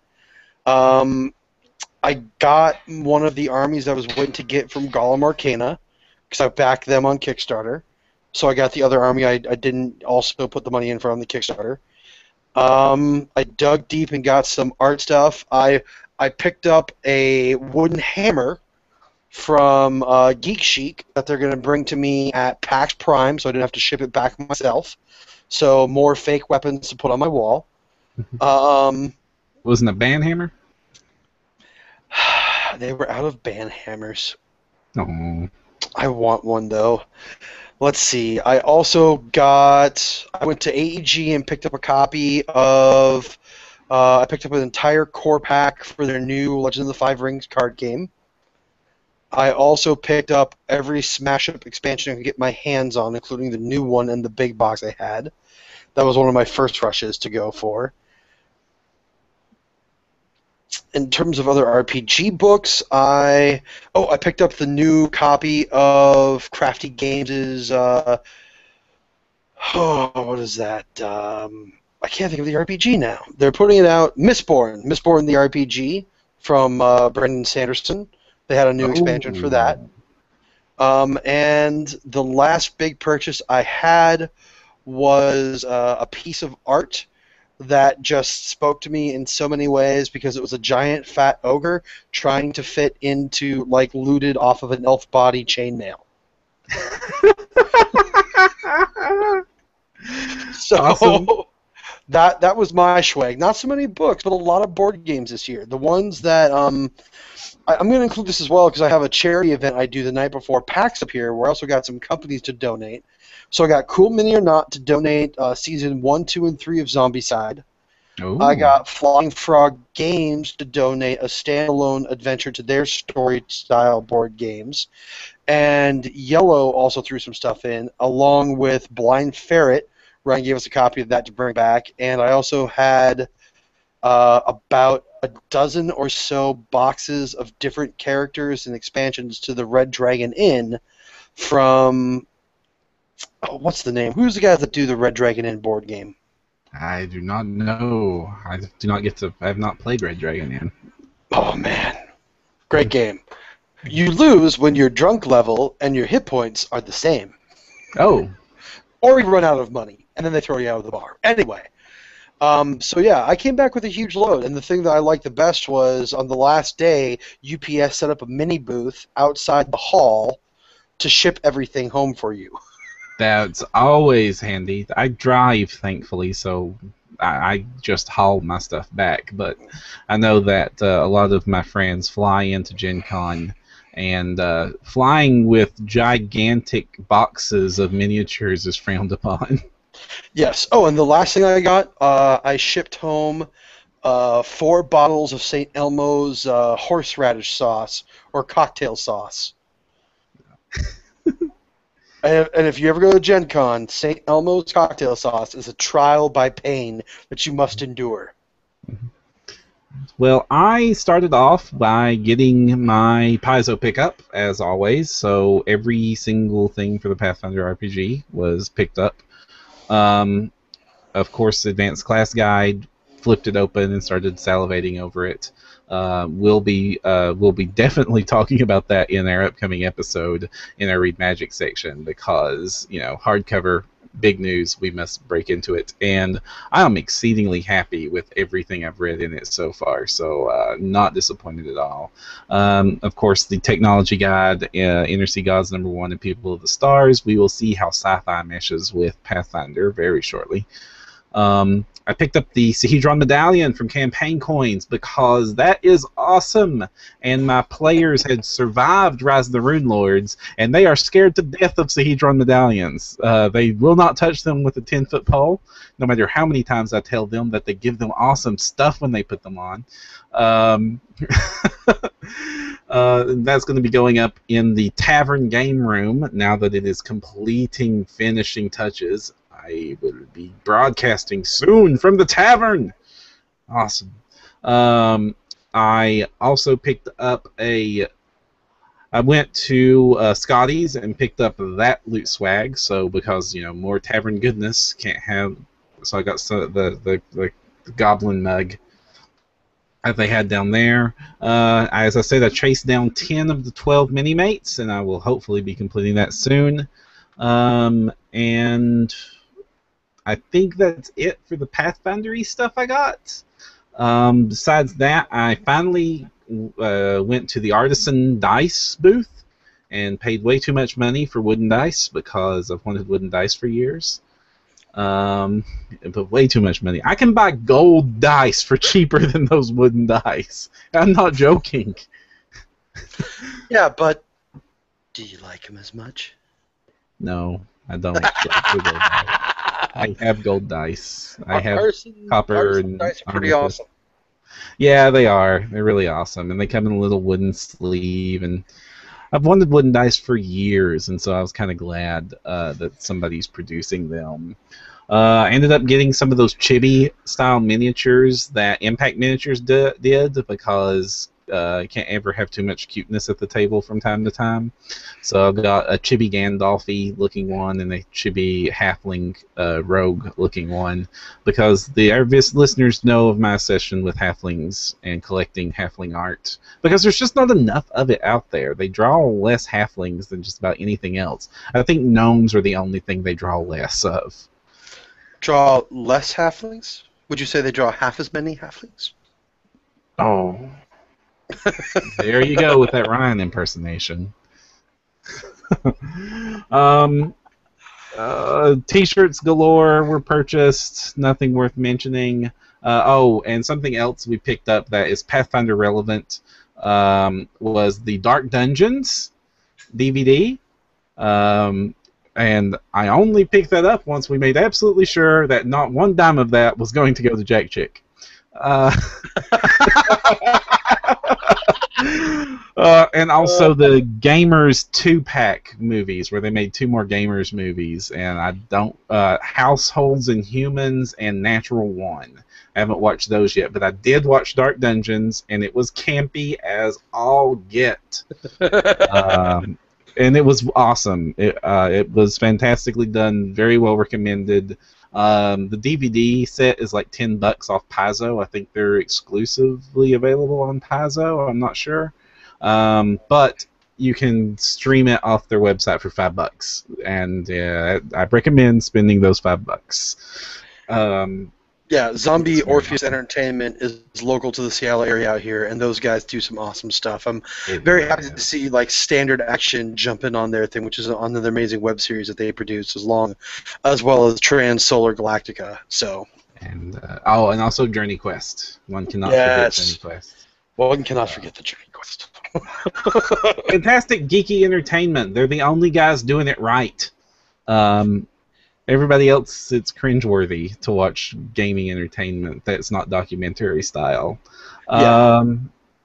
I got one of the armies I was waiting to get from Golem Arcana, because I backed them on Kickstarter. So I got the other army I didn't also put the money in for on the Kickstarter. I dug deep and got some art stuff. I picked up a wooden hammer from Geek Chic that they're going to bring to me at PAX Prime, so I didn't have to ship it back myself. So more fake weapons to put on my wall. Wasn't a band hammer? They were out of band hammers. Oh. I want one, though. Let's see. I also I went to AEG and picked up a copy of... I picked up an entire core pack for their new Legend of the Five Rings card game. I also picked up every Smash Up expansion I could get my hands on, including the new one and the big box I had. That was one of my first rushes to go for. In terms of other RPG books, I picked up the new copy of Crafty Games' what is that? I can't think of the RPG now. They're putting it out, Mistborn the RPG from Brendan Sanderson. They had a new expansion for that. And the last big purchase I had was a piece of art that just spoke to me in so many ways because it was a giant fat ogre trying to fit into, looted off of an elf body chainmail. So awesome. That was my swag. Not so many books, but a lot of board games this year. The ones that I'm going to include this as well because I have a charity event I do the night before PAX up here where I also got some companies to donate. So I got Cool Mini or Not to donate Season 1, 2, and 3 of Zombicide. Ooh. I got Flying Frog Games to donate a standalone adventure to their story-style board games. And Yellow also threw some stuff in, along with Blind Ferret. Ryan gave us a copy of that to bring back. And I also had about a dozen or so boxes of different characters and expansions to the Red Dragon Inn from... what's the name? Who's the guys that do the Red Dragon Inn board game? I do not know. I have not played Red Dragon Inn. Oh, man. Great game. You lose when your drunk level and your hit points are the same. Oh. Or you run out of money, and then they throw you out of the bar. Anyway. So, yeah, I came back with a huge load, and the thing that I liked the best was on the last day, UPS set up a mini booth outside the hall to ship everything home for you. That's always handy. I drive, thankfully, so I just haul my stuff back. But I know that a lot of my friends fly into Gen Con, and flying with gigantic boxes of miniatures is frowned upon. Yes. Oh, and the last thing I got, I shipped home 4 bottles of St. Elmo's horseradish sauce, or cocktail sauce. And if you ever go to Gen Con, St. Elmo's cocktail sauce is a trial by pain that you must endure. Well, I started off by getting my Paizo pickup, as always, so every single thing for the Pathfinder RPG was picked up. Of course, the Advanced Class Guide, flipped it open and started salivating over it. We'll be definitely talking about that in our upcoming episode in our Read Magic section because, hardcover, big news, we must break into it. And I am exceedingly happy with everything I've read in it so far, so not disappointed at all. Of course, the technology guide, Inner Sea Gods #1 and People of the Stars, we will see how sci-fi meshes with Pathfinder very shortly. I picked up the Sahedron Medallion from Campaign Coins because that is awesome, and my players had survived Rise of the Rune Lords, and they are scared to death of Sahedron Medallions. They will not touch them with a 10-foot pole, no matter how many times I tell them that they give them awesome stuff when they put them on. That's going to be going up in the Tavern Game Room now that it is completing finishing touches. I will be broadcasting soon from the tavern. Awesome. I also picked up I went to Scotty's and picked up that loot swag. So because more tavern goodness can't have. So I got the goblin mug that they had down there. As I said, I chased down 10 of the 12 mini mates, and I will hopefully be completing that soon. And I think that's it for the Pathfinder-y stuff I got. Besides that, I finally went to the Artisan Dice booth and paid way too much money for wooden dice because I've wanted wooden dice for years. But way too much money. I can buy gold dice for cheaper than those wooden dice. I'm not joking. Yeah, but do you like them as much? No, I don't. Like the gold dice. I have gold dice. I have copper and dice are pretty awesome. Yeah, they are. They're really awesome, and they come in a little wooden sleeve. And I've wanted wooden dice for years, and so I was kind of glad that somebody's producing them. I ended up getting some of those chibi-style miniatures that Impact Miniatures did because you can't ever have too much cuteness at the table from time to time. So I've got a chibi Gandalf-y looking one and a chibi halfling rogue looking one because the obvious listeners know of my obsession with halflings and collecting halfling art because there's just not enough of it out there. They draw less halflings than just about anything else. I think gnomes are the only thing they draw less of. Draw less halflings? Would you say they draw half as many halflings? Oh. There you go with that Ryan impersonation. T-shirts galore were purchased. Nothing worth mentioning. And something else we picked up that is Pathfinder relevant was the Dark Dungeons DVD. And I only picked that up once we made absolutely sure that not one dime of that was going to go to Jack Chick. And also the Gamers 2-pack movies, where they made 2 more Gamers movies, and I don't Households and Humans and Natural One. I haven't watched those yet, but I did watch Dark Dungeons, and it was campy as all get. And it was awesome. It was fantastically done, very well recommended. The DVD set is like $10 off Paizo. I think they're exclusively available on Paizo. I'm not sure, but you can stream it off their website for $5, and I recommend spending those $5. Yeah, Zombie Orpheus Entertainment is local to the Seattle area out here, and those guys do some awesome stuff. I'm very happy to see like Standard Action jumping on their thing, which is on their amazing web series that they produce, as well as Trans Solar Galactica. So. And also Journey Quest. One cannot forget Journey Quest. One cannot forget the Journey Quest. Fantastic geeky entertainment. They're the only guys doing it right. Everybody else, it's cringeworthy to watch gaming entertainment that's not documentary style. Yeah.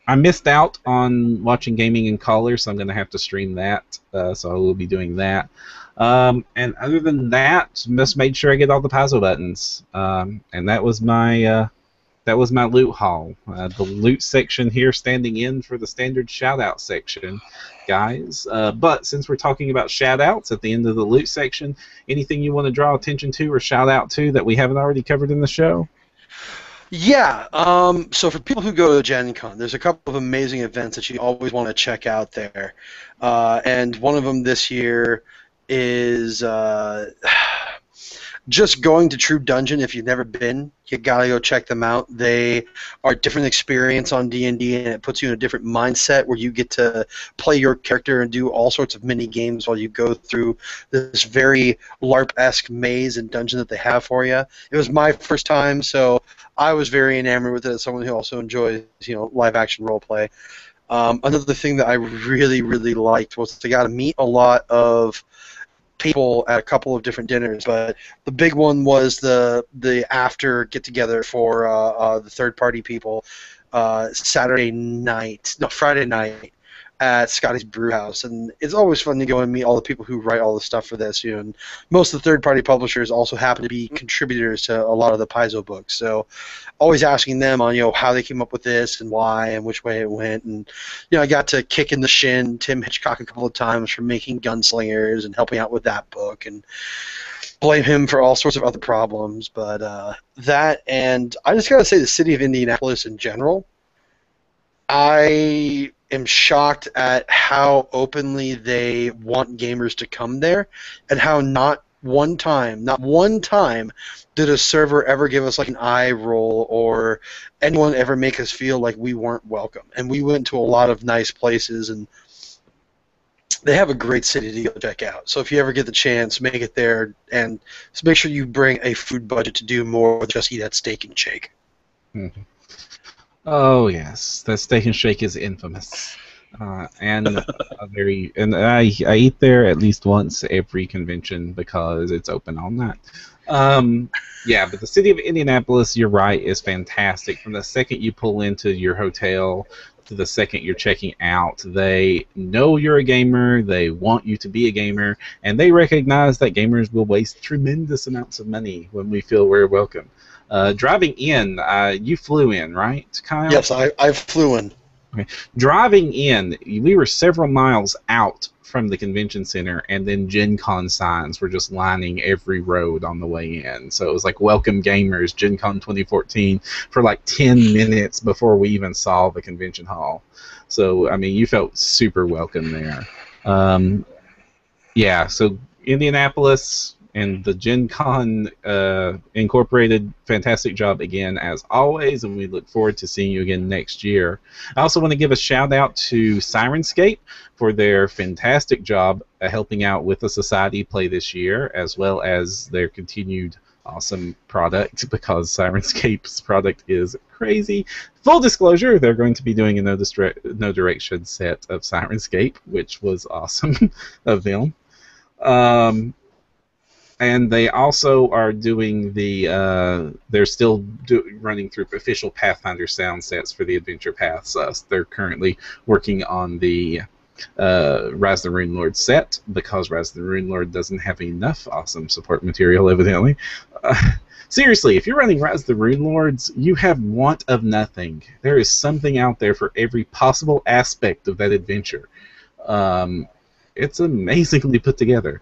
I missed out on watching Gaming in Color, so I'm going to have to stream that. So I will be doing that. And other than that, just made sure I get all the Paizo buttons. And that was my loot haul. The loot section here standing in for the standard shout-out section, guys. But since we're talking about shout-outs at the end of the loot section, anything you want to draw attention to or shout-out to that we haven't already covered in the show? Yeah. So for people who go to Gen Con, there's a couple of amazing events that you always want to check out there. And one of them this year is... just going to True Dungeon. If you've never been, you gotta go check them out. They are a different experience on D&D, and it puts you in a different mindset where you get to play your character and do all sorts of mini games while you go through this very LARP-esque maze and dungeon that they have for you. It was my first time, so I was very enamored with it as someone who also enjoys, live action role play. Another thing that I really, really liked was they got to meet a lot of people at a couple of different dinners, but the big one was the after get together for the third party people Friday night at Scotty's Brew House, and it's always fun to go and meet all the people who write all the stuff for this. And most of the third-party publishers also happen to be contributors to a lot of the Paizo books. So, always asking them on how they came up with this and why and which way it went. And I got to kick in the shin Tim Hitchcock a couple of times for making Gunslingers and helping out with that book, and blame him for all sorts of other problems. But that, and I just gotta say, the city of Indianapolis in general, I am shocked at how openly they want gamers to come there, and how not one time did a server ever give us like an eye roll or anyone ever make us feel like we weren't welcome. And we went to a lot of nice places, and they have a great city to go check out. So if you ever get the chance, make it there, and make sure you bring a food budget to do more than just eat at Steak and Shake. Mm-hmm. Oh yes, that Steak and Shake is infamous, and I eat there at least once every convention because it's open all night. Yeah, but the city of Indianapolis, you're right, is fantastic. From the second you pull into your hotel to the second you're checking out, they know you're a gamer, they want you to be a gamer, and they recognize that gamers will waste tremendous amounts of money when we feel we're welcome. Driving in, you flew in, right, Kyle? Yes, I flew in. Okay. Driving in, we were several miles out from the convention center, and then Gen Con signs were just lining every road on the way in. So it was like, welcome gamers, Gen Con 2014, for like 10 minutes before we even saw the convention hall. So, I mean, you felt super welcome there. Yeah, so Indianapolis and the Gen Con Incorporated, fantastic job again as always, and we look forward to seeing you again next year. I also want to give a shout out to Sirenscape for their fantastic job helping out with the Society play this year, as well as their continued awesome product, because Sirenscape's product is crazy. Full disclosure, they're going to be doing a No Direction set of Sirenscape, which was awesome of them. And they also are doing they're still running through official Pathfinder sound sets for the Adventure Paths. They're currently working on the Rise the Rune Lord set, because Rise the Rune Lord doesn't have enough awesome support material, evidently. Seriously, if you're running Rise the Rune Lords, you have want of nothing. There is something out there for every possible aspect of that adventure. It's amazingly put together.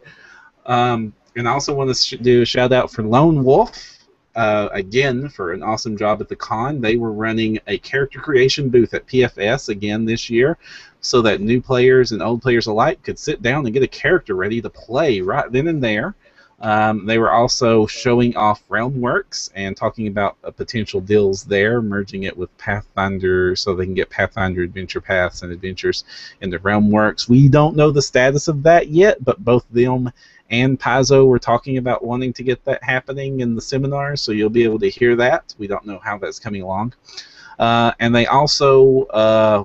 And I also want to do a shout out for Lone Wolf, again, for an awesome job at the con. They were running a character creation booth at PFS again this year, so that new players and old players alike could sit down and get a character ready to play right then and there. They were also showing off Realmworks and talking about potential deals there, merging it with Pathfinder so they can get Pathfinder Adventure Paths and Adventures into Realmworks. We don't know the status of that yet, but both them and Paizo were talking about wanting to get that happening in the seminar, so you'll be able to hear that. We don't know how that's coming along. And they also,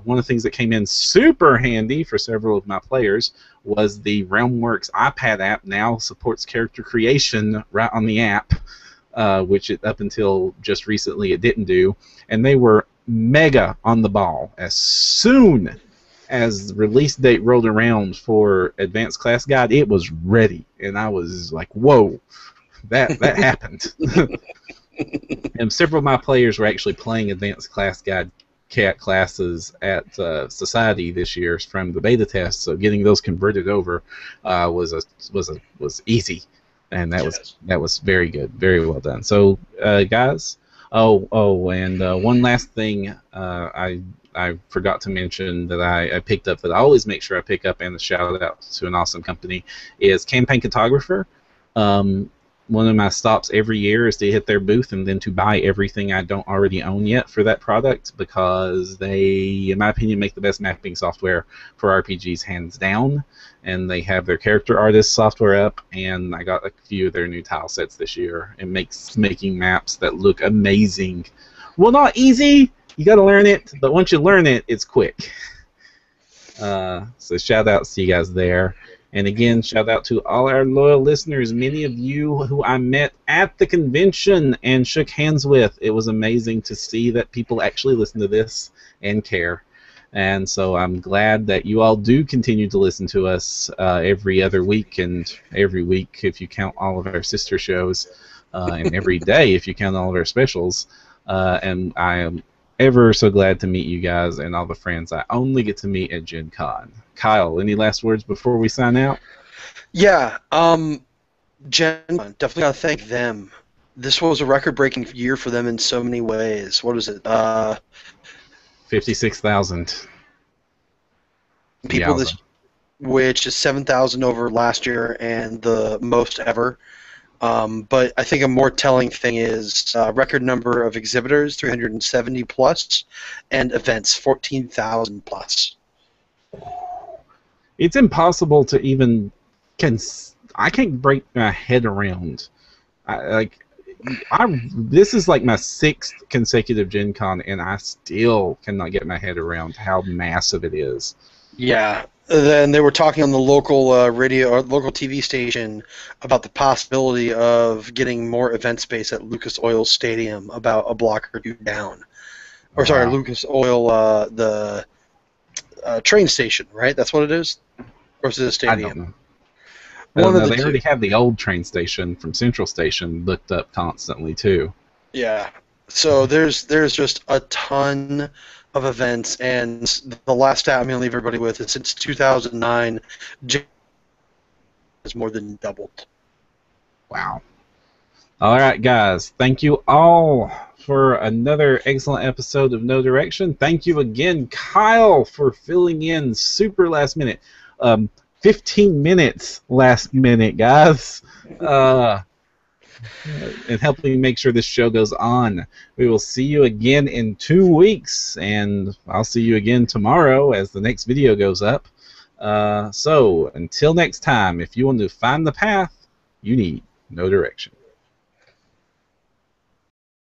one of the things that came in super handy for several of my players was the Realmworks iPad app now supports character creation right on the app, which up until just recently it didn't do. And they were mega on the ball. As soon as the release date rolled around for Advanced Class Guide, it was ready. And I was like, whoa, that happened. And several of my players were actually playing Advanced Class Guide CAT classes at Society this year from the beta test, so getting those converted over was easy, and that was very good, very well done. So guys, and one last thing I forgot to mention that I picked up, that I always make sure I pick up, and a shout out to an awesome company, is Campaign Cartographer. One of my stops every year is to hit their booth and then to buy everything I don't already own yet for that product, because they, in my opinion, make the best mapping software for RPGs hands down. And they have their character artist software up, and I got a few of their new tile sets this year. It makes making maps that look amazing. Well, not easy. You got to learn it, but once you learn it, it's quick. So shout outs to you guys there. And again, shout out to all our loyal listeners, many of you who I met at the convention and shook hands with. It was amazing to see that people actually listen to this and care. And so I'm glad that you all do continue to listen to us every other week, and every week if you count all of our sister shows, and every day if you count all of our specials. And I am ever so glad to meet you guys and all the friends I only get to meet at Gen Con. Kyle, any last words before we sign out? Yeah, Gen Con, definitely gotta thank them. This was a record-breaking year for them in so many ways. What is it? 56,000 people this, which is 7,000 over last year and the most ever. But I think a more telling thing is record number of exhibitors, 370 plus, and events, 14,000 plus. It's impossible to even I can't break my head around. This is like my 6th consecutive Gen Con, and I still cannot get my head around how massive it is. Yeah. Then they were talking on the local radio or local TV station about the possibility of getting more event space at Lucas Oil Stadium, about a block or two down. Or sorry, Lucas Oil, the train station, right? That's what it is? Or is it a stadium? I don't know. They already have the old train station from Central Station booked up constantly too. Yeah. So there's just a ton of events, and the last stat I'm going to leave everybody with is since 2009, has more than doubled. Wow. All right, guys. Thank you all for another excellent episode of No Direction. Thank you again, Kyle, for filling in super last minute. 15 minutes last minute, guys. And helping make sure this show goes on. We will see you again in 2 weeks, and I'll see you again tomorrow as the next video goes up. So until next time, if you want to find the path, you need no direction.